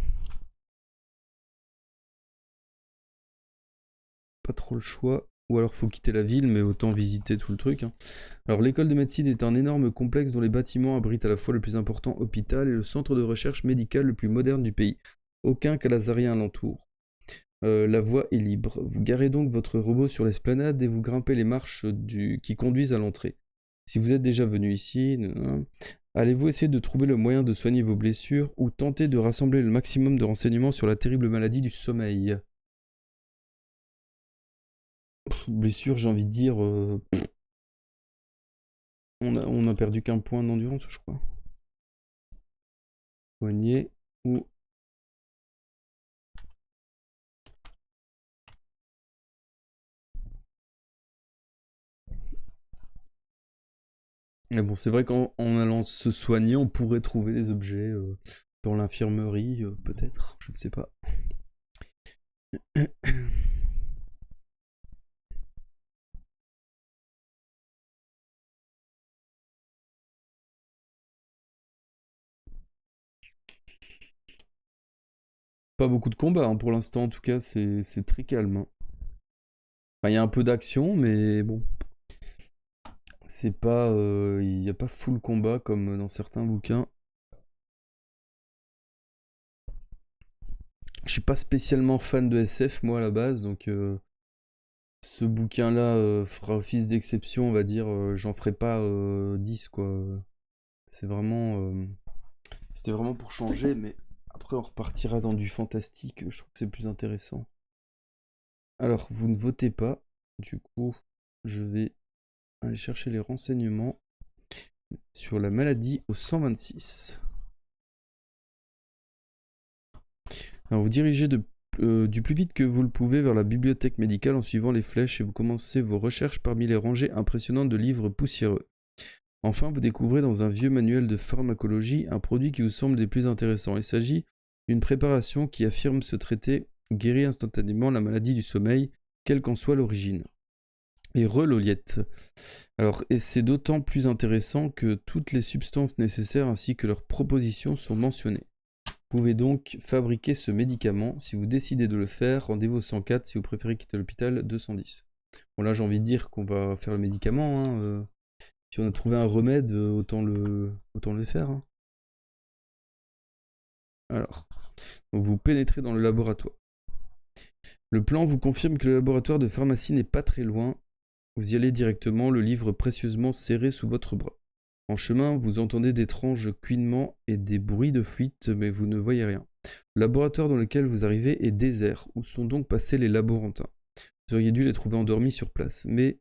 Pas trop le choix. Ou alors faut quitter la ville, mais autant visiter tout le truc. Hein. Alors l'école de médecine est un énorme complexe dont les bâtiments abritent à la fois le plus important hôpital et le centre de recherche médicale le plus moderne du pays. Aucun calazarien l'entoure. La voie est libre. Vous garez donc votre robot sur l'esplanade et vous grimpez les marches qui conduisent à l'entrée. Si vous êtes déjà venu ici, allez-vous essayer de trouver le moyen de soigner vos blessures ou tenter de rassembler le maximum de renseignements sur la terrible maladie du sommeil? Blessure, j'ai envie de dire, on a perdu qu'un point d'endurance, je crois. Poignet ou... Mais bon, c'est vrai qu'en allant se soigner, on pourrait trouver des objets dans l'infirmerie, peut-être, je ne sais pas. Pas beaucoup de combats hein, pour l'instant, en tout cas, c'est très calme. Hein. Enfin, il y a un peu d'action, mais bon. C'est pas. Il n'y a pas full combat comme dans certains bouquins. Je suis pas spécialement fan de SF, moi, à la base, donc ce bouquin-là fera office d'exception, on va dire. J'en ferai pas 10, quoi. C'est vraiment. C'était vraiment pour changer, mais après, on repartira dans du fantastique. Je trouve que c'est plus intéressant. Alors, vous ne votez pas. Du coup, je vais aller chercher les renseignements sur la maladie au 126. Alors vous dirigez du plus vite que vous le pouvez vers la bibliothèque médicale en suivant les flèches et vous commencez vos recherches parmi les rangées impressionnantes de livres poussiéreux. Enfin, vous découvrez dans un vieux manuel de pharmacologie un produit qui vous semble des plus intéressants. Il s'agit d'une préparation qui affirme ce traité guérit instantanément la maladie du sommeil, quelle qu'en soit l'origine. Et reloliette. Alors, et c'est d'autant plus intéressant que toutes les substances nécessaires ainsi que leurs propositions sont mentionnées. Vous pouvez donc fabriquer ce médicament. Si vous décidez de le faire, rendez-vous au 104. Si vous préférez quitter l'hôpital, 210. Bon là j'ai envie de dire qu'on va faire le médicament. Hein, si on a trouvé un remède, autant le faire. Hein. Alors, vous pénétrez dans le laboratoire. Le plan vous confirme que le laboratoire de pharmacie n'est pas très loin. Vous y allez directement, le livre précieusement serré sous votre bras. En chemin, vous entendez d'étranges couinements et des bruits de fuite, mais vous ne voyez rien. Le laboratoire dans lequel vous arrivez est désert. Où sont donc passés les laborantins? Vous auriez dû les trouver endormis sur place, mais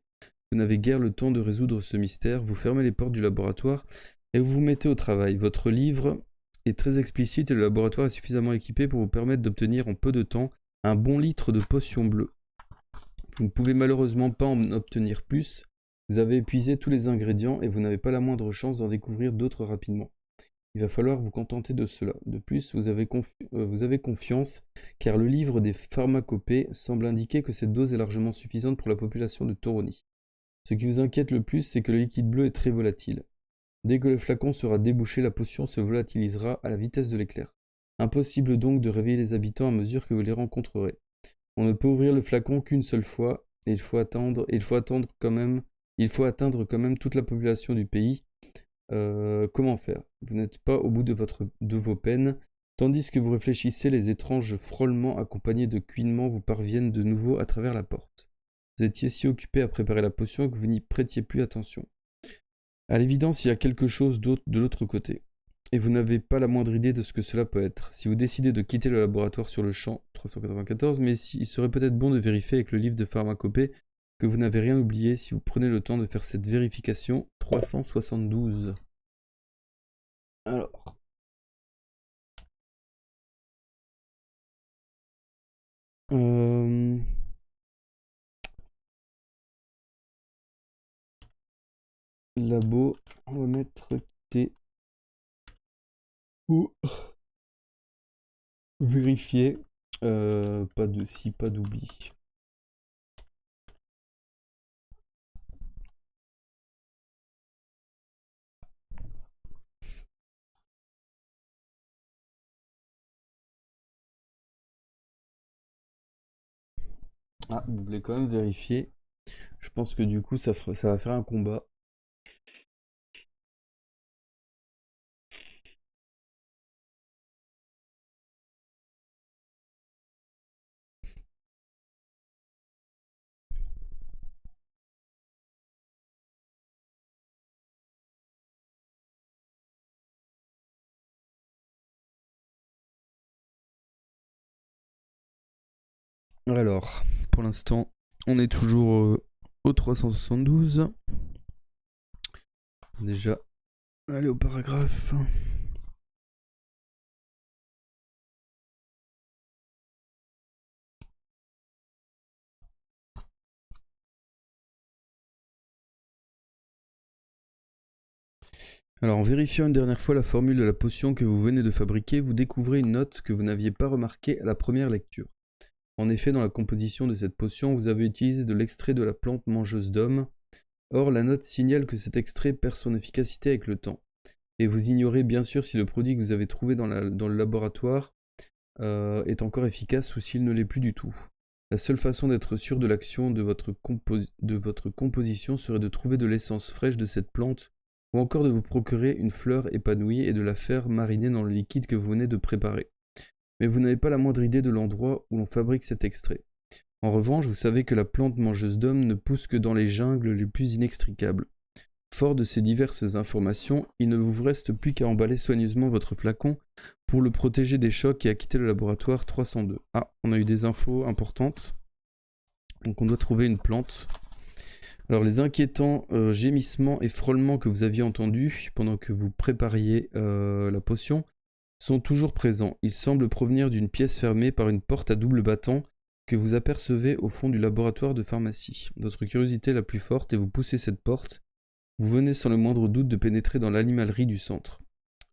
vous n'avez guère le temps de résoudre ce mystère. Vous fermez les portes du laboratoire et vous vous mettez au travail. Votre livre est très explicite et le laboratoire est suffisamment équipé pour vous permettre d'obtenir en peu de temps un bon litre de potion bleue. Vous ne pouvez malheureusement pas en obtenir plus. Vous avez épuisé tous les ingrédients et vous n'avez pas la moindre chance d'en découvrir d'autres rapidement. Il va falloir vous contenter de cela. De plus, vous avez confiance, car le livre des pharmacopées semble indiquer que cette dose est largement suffisante pour la population de Toroni. Ce qui vous inquiète le plus, c'est que le liquide bleu est très volatile. Dès que le flacon sera débouché, la potion se volatilisera à la vitesse de l'éclair. Impossible donc de réveiller les habitants à mesure que vous les rencontrerez. On ne peut ouvrir le flacon qu'une seule fois, et il faut atteindre quand même toute la population du pays. Comment faire? Vous n'êtes pas au bout de vos peines. Tandis que vous réfléchissez, les étranges frôlements accompagnés de couinements vous parviennent de nouveau à travers la porte. Vous étiez si occupé à préparer la potion que vous n'y prêtiez plus attention. À l'évidence, il y a quelque chose d'autre de l'autre côté. Et vous n'avez pas la moindre idée de ce que cela peut être. Si vous décidez de quitter le laboratoire sur le champ, 394, mais il serait peut-être bon de vérifier avec le livre de pharmacopée que vous n'avez rien oublié si vous prenez le temps de faire cette vérification, 372. Alors. Labo, on va mettre T ou vérifier. Pas de si, pas d'oubli. Ah, vous voulez quand même vérifier. Je pense que du coup, ça va faire un combat. Alors, pour l'instant, on est toujours au 372. Déjà, allez au paragraphe. Alors, en vérifiant une dernière fois la formule de la potion que vous venez de fabriquer, vous découvrez une note que vous n'aviez pas remarquée à la première lecture. En effet, dans la composition de cette potion, vous avez utilisé de l'extrait de la plante mangeuse d'hommes. Or, la note signale que cet extrait perd son efficacité avec le temps. Et vous ignorez bien sûr si le produit que vous avez trouvé dans le laboratoire est encore efficace ou s'il ne l'est plus du tout. La seule façon d'être sûr de l'action de votre composition serait de trouver de l'essence fraîche de cette plante ou encore de vous procurer une fleur épanouie et de la faire mariner dans le liquide que vous venez de préparer. Mais vous n'avez pas la moindre idée de l'endroit où l'on fabrique cet extrait. En revanche, vous savez que la plante mangeuse d'hommes ne pousse que dans les jungles les plus inextricables. Fort de ces diverses informations, il ne vous reste plus qu'à emballer soigneusement votre flacon pour le protéger des chocs et à quitter le laboratoire 302. Ah, on a eu des infos importantes. Donc on doit trouver une plante. Alors les inquiétants gémissements et frôlements que vous aviez entendus pendant que vous prépariez la potion sont toujours présents. Ils semblent provenir d'une pièce fermée par une porte à double battant que vous apercevez au fond du laboratoire de pharmacie. Votre curiosité est la plus forte et vous poussez cette porte. Vous venez sans le moindre doute de pénétrer dans l'animalerie du centre.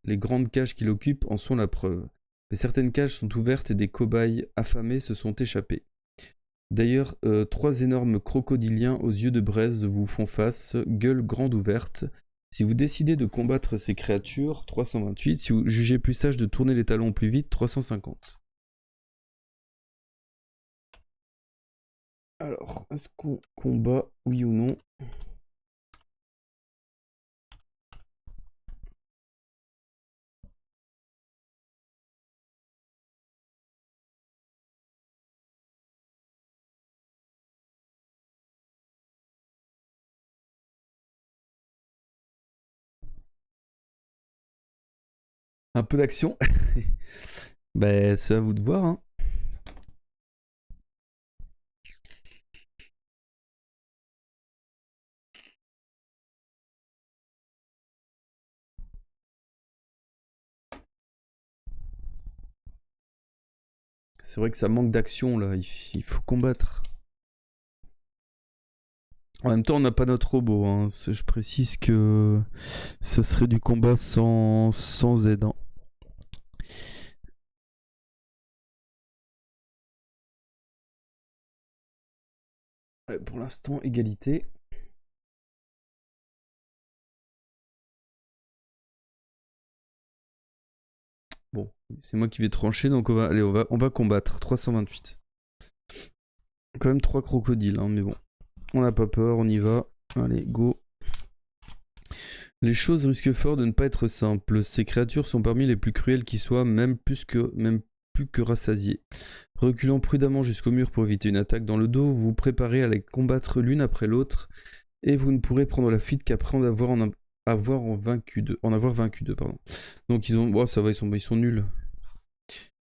Les grandes cages qui l'occupent en sont la preuve. Mais certaines cages sont ouvertes et des cobayes affamés se sont échappés. D'ailleurs, 3 énormes crocodiliens aux yeux de braise vous font face, gueule grande ouverte. Si vous décidez de combattre ces créatures, 328. Si vous jugez plus sage de tourner les talons plus vite, 350. Alors, est-ce qu'on combat, oui ou non? Un peu d'action. Ben, c'est à vous de voir, hein. C'est vrai que ça manque d'action là, il faut combattre. En même temps, on n'a pas notre robot, hein. Je précise que ce serait du combat sans aide, hein. Ouais, pour l'instant, égalité. Bon, c'est moi qui vais trancher, donc on va combattre. 328. Quand même 3 crocodiles, hein, mais bon. On n'a pas peur, on y va. Allez, go. Les choses risquent fort de ne pas être simples. Ces créatures sont parmi les plus cruelles qui soient, même plus que rassasiées. Reculant prudemment jusqu'au mur pour éviter une attaque dans le dos, vous vous préparez à les combattre l'une après l'autre, et vous ne pourrez prendre la fuite qu'après en avoir vaincu deux. Pardon. Donc ils ont... Oh, ça va, ils sont nuls.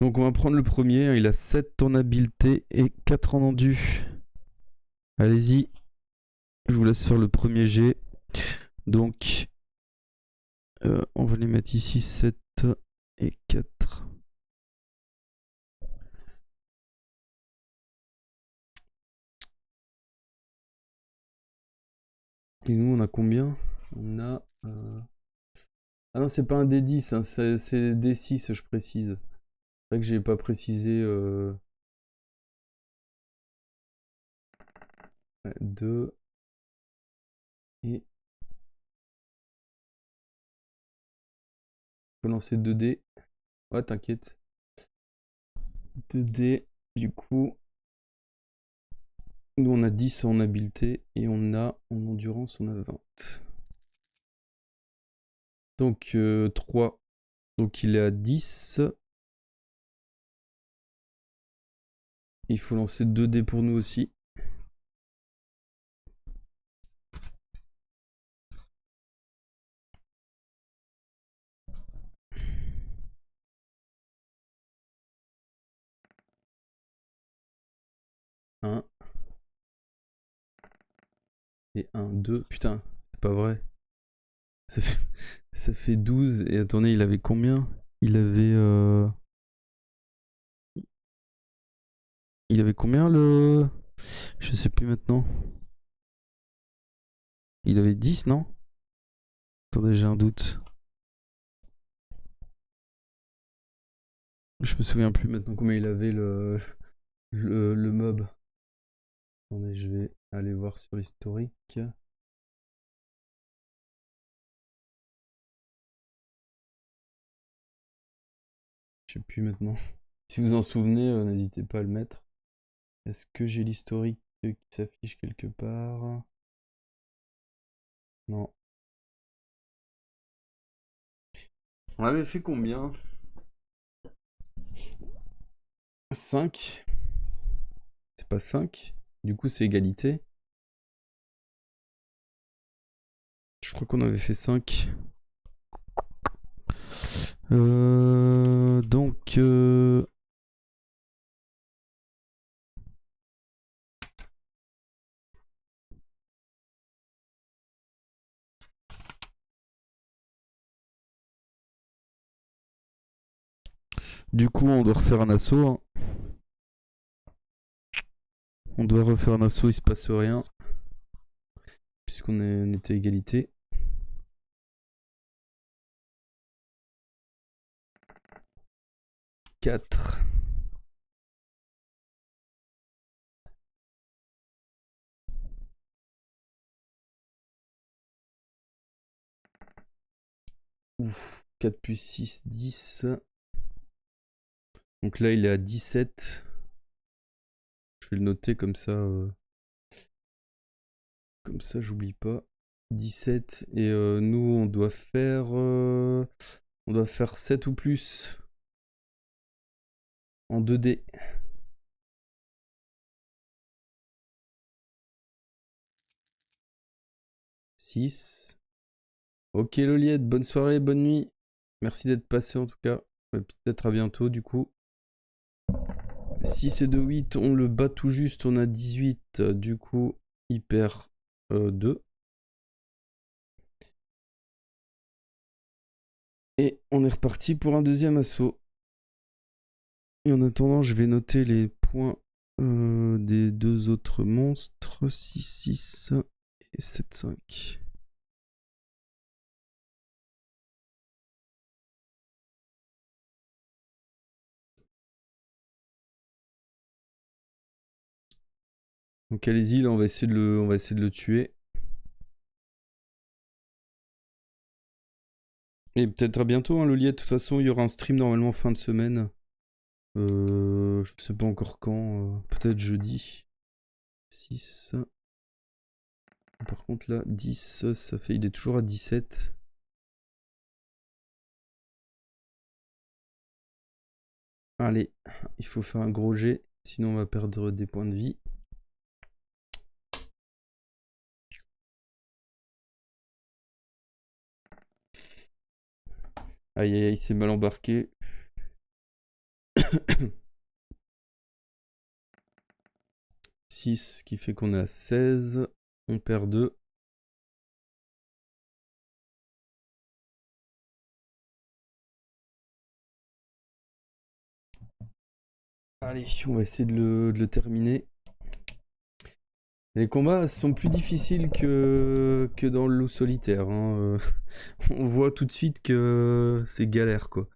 Donc on va prendre le premier, il a 7 en habileté et 4 en endu. Allez-y, je vous laisse faire le premier jet. Donc, on va les mettre ici, 7 et 4. Et nous, on a combien? On a... Ah non, c'est pas un D10, hein, c'est D6, je précise. C'est vrai que j'ai pas précisé... 2 et... Faut lancer 2 dés. Ouais, t'inquiète. 2 dés, du coup... Nous, on a 10 en habileté et on a en endurance, on a 20. Donc 3. Donc il est à 10. Il faut lancer 2 dés pour nous aussi. Un et 1, 2. Putain, c'est pas vrai. Ça fait, ça fait 12. Et attendez, il avait combien? Il avait... Il avait combien le... Je sais plus maintenant. Il avait 10, non? Attendez, j'ai un doute. Je me souviens plus maintenant combien il avait le mob. Attendez, je vais aller voir sur l'historique. Je sais plus maintenant. Si vous en souvenez, n'hésitez pas à le mettre. Est-ce que j'ai l'historique qui s'affiche quelque part? Non. On avait fait combien? 5. C'est pas 5. Du coup, c'est égalité. Je crois qu'on avait fait 5. Donc... Du coup, on doit refaire un assaut, hein. On doit refaire un assaut, il se passe rien. Puisqu'on était à égalité. Quatre. Ouf. 4 plus 6, 10. Donc là, il est à 17. Je vais le noter comme ça. Comme ça, j'oublie pas. 17. Et nous, on doit faire... on doit faire 7 ou plus. En 2D. 6. Ok, Loliette, bonne soirée, bonne nuit. Merci d'être passé en tout cas. Peut-être à bientôt du coup. 6 et 2, 8, on le bat tout juste, on a 18, du coup il perd 2. Et on est reparti pour un deuxième assaut. Et en attendant, je vais noter les points des deux autres monstres, 6, 6 et 7, 5. Donc allez-y, là on va essayer de le tuer. Et peut-être à bientôt, hein, Loliette. De toute façon, il y aura un stream normalement fin de semaine. Je sais pas encore quand. Peut-être jeudi. 6. Par contre là, 10, ça fait... Il est toujours à 17. Allez, il faut faire un gros jet. Sinon on va perdre des points de vie. Aïe aïe aïe, c'est mal embarqué. 6, qui fait qu'on est à 16. On perd 2. Allez, on va essayer de le terminer. Les combats sont plus difficiles que dans le loup solitaire. Hein. On voit tout de suite que c'est galère, quoi.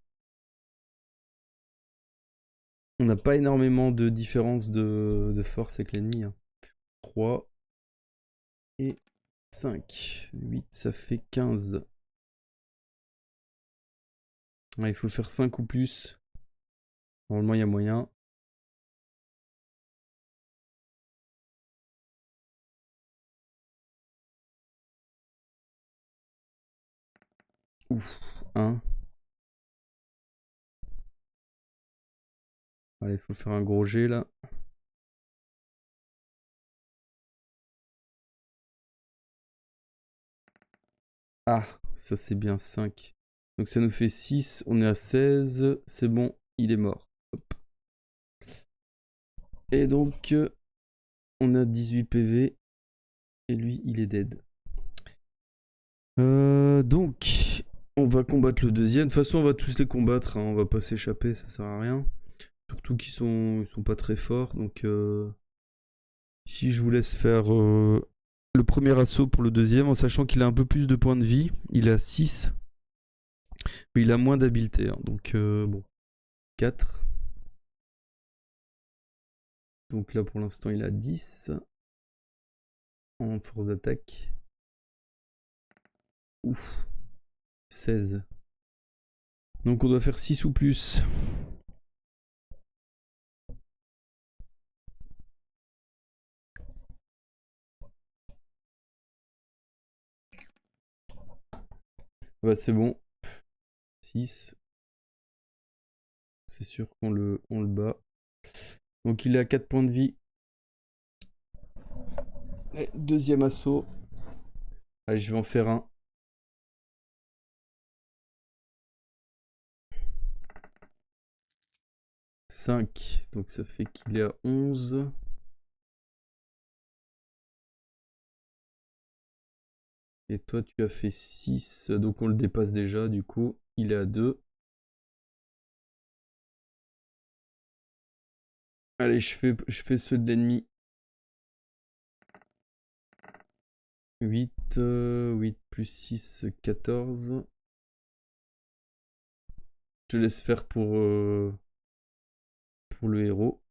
On n'a pas énormément de différence de force avec l'ennemi. Hein. 3 et 5. 8, ça fait 15. Ah, il faut faire 5 ou plus. Normalement, il y a moyen. Ouf, 1. Allez, il faut faire un gros jet là. Ah, ça c'est bien, 5. Donc ça nous fait 6, on est à 16. C'est bon, il est mort. Hop. Et donc, on a 18 PV. Et lui, il est dead. Donc, on va combattre le deuxième. De toute façon, on va tous les combattre. Hein. On va pas s'échapper, ça sert à rien. Surtout qu'ils sont pas très forts. Donc, si je vous laisse faire le premier assaut pour le deuxième, en sachant qu'il a un peu plus de points de vie. Il a 6. Mais il a moins d'habileté. Hein. Donc, bon. 4. Donc là, pour l'instant, il a 10. En force d'attaque. Ouf. 16. Donc on doit faire 6 ou plus. Bah c'est bon. 6. C'est sûr qu'on on le bat. Donc il est à 4 points de vie. Et deuxième assaut. Allez, je vais en faire un. 5. Donc ça fait qu'il est à 11. Et toi tu as fait 6. Donc on le dépasse déjà du coup. Il est à 2. Allez, je fais ceux de l'ennemi. 8. 8 plus 6, 14. Je te laisse faire pour le héros.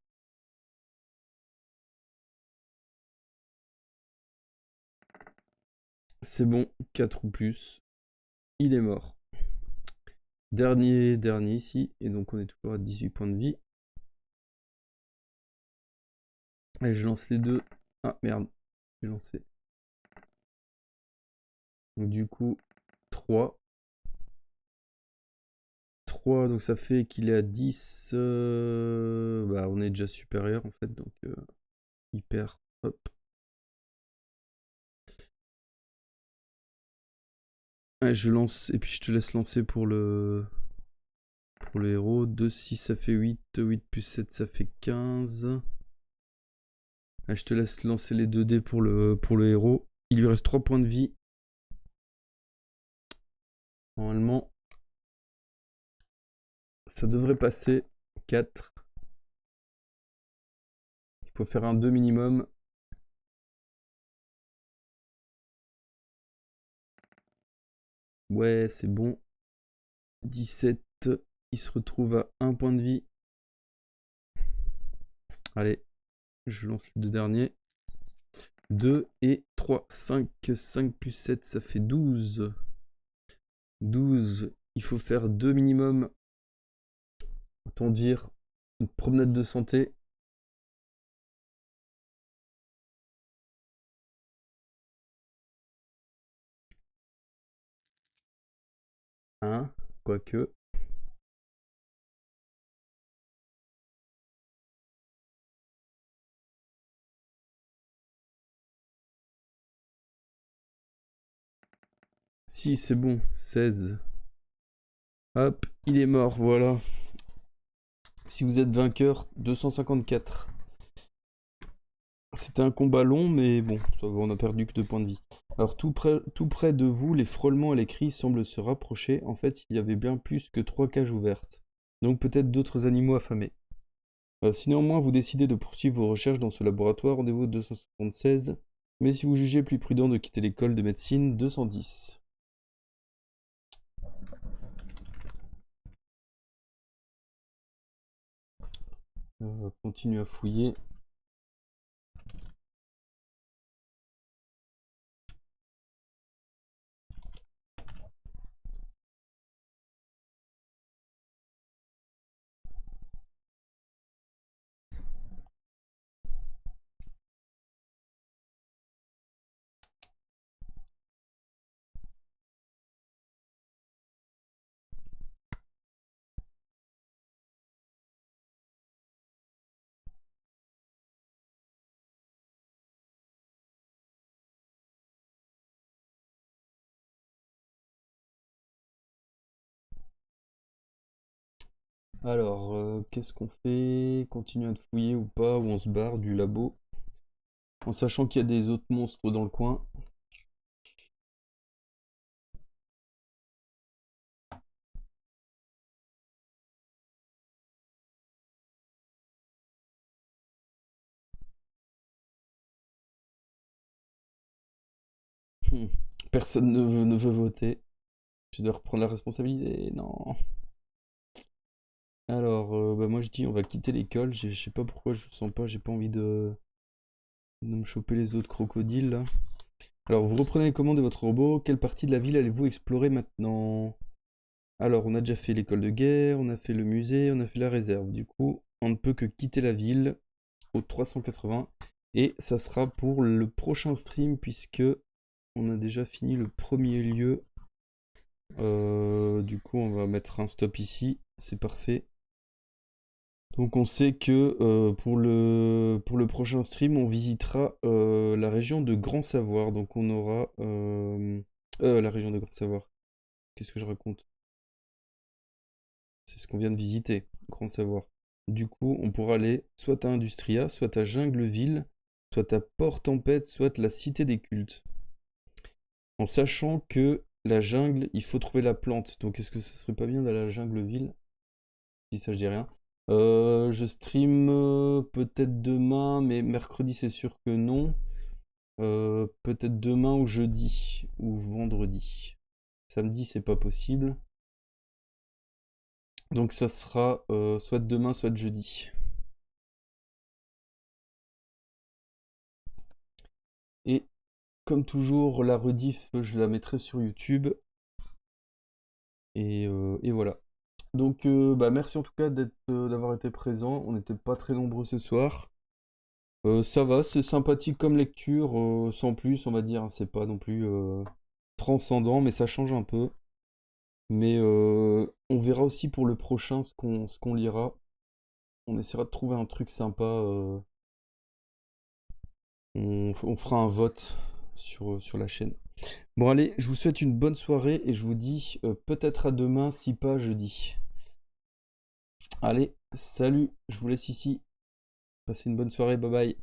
C'est bon, 4 ou plus. Il est mort. Dernier ici. Et donc on est toujours à 18 points de vie. Allez, je lance les deux. Ah merde, j'ai lancé. Donc du coup, 3. 3, donc ça fait qu'il est à 10. Bah on est déjà supérieur en fait. Donc il perd. Hop. Ouais, je lance, et puis je te laisse lancer pour le héros. 2, 6, ça fait 8. 8 plus 7, ça fait 15. Ouais, je te laisse lancer les 2 dés pour le héros. Il lui reste 3 points de vie. Normalement, ça devrait passer. 4. Il faut faire un 2 minimum. Ouais, c'est bon. 17. Il se retrouve à 1 point de vie. Allez, je lance les 2 derniers. 2 et 3. 5. 5 plus 7, ça fait 12. 12. Il faut faire 2 minimum. Autant dire une promenade de santé. Hein, quoique. Si, c'est bon. 16. Hop, il est mort, voilà. Si vous êtes vainqueur, 254. C'était un combat long, mais bon, ça va, on a perdu que 2 points de vie. Alors tout près de vous, les frôlements et les cris semblent se rapprocher. En fait, il y avait bien plus que 3 cages ouvertes. Donc peut-être d'autres animaux affamés. Si néanmoins vous décidez de poursuivre vos recherches dans ce laboratoire, rendez-vous 276. Mais si vous jugez plus prudent de quitter l'école de médecine, 210. Continue à fouiller. Alors, qu'est-ce qu'on fait? Continuer à fouiller ou pas? Ou on se barre du labo? En sachant qu'il y a des autres monstres dans le coin. Hmm. Personne ne veut voter. Je dois reprendre la responsabilité. Non. Alors, bah moi je dis on va quitter l'école. Je sais pas pourquoi je le sens pas. J'ai pas envie de me choper les autres crocodiles là. Alors, vous reprenez les commandes de votre robot. Quelle partie de la ville allez-vous explorer maintenant? Alors, on a déjà fait l'école de guerre, on a fait le musée, on a fait la réserve. Du coup, on ne peut que quitter la ville au 380. Et ça sera pour le prochain stream puisque on a déjà fini le premier lieu. Du coup, on va mettre un stop ici. C'est parfait. Donc on sait que pour le prochain stream, on visitera la région de Grand Savoir. Donc on aura la région de Grand Savoir. Qu'est-ce que je raconte? C'est ce qu'on vient de visiter, Grand Savoir. Du coup, on pourra aller soit à Industria, soit à Jungleville, soit à Port-Tempête, soit la Cité des Cultes. En sachant que la jungle, il faut trouver la plante. Donc est-ce que ce serait pas bien d'aller à Jungleville? Si ça, je dis rien. Je stream peut-être demain, mais mercredi, c'est sûr que non. Peut-être demain ou jeudi ou vendredi. Samedi, c'est pas possible. Donc ça sera soit demain, soit jeudi. Et comme toujours, la rediff, je la mettrai sur YouTube. Et voilà. Donc bah, merci en tout cas d'avoir été présent. On n'était pas très nombreux ce soir. Ça va, c'est sympathique comme lecture, sans plus, on va dire, hein. C'est pas non plus transcendant, mais ça change un peu. Mais on verra aussi pour le prochain ce qu'on lira. On essaiera de trouver un truc sympa. On fera un vote sur la chaîne. Bon allez, je vous souhaite une bonne soirée et je vous dis peut-être à demain, si pas jeudi. Allez, salut, je vous laisse ici. Passez une bonne soirée, bye bye.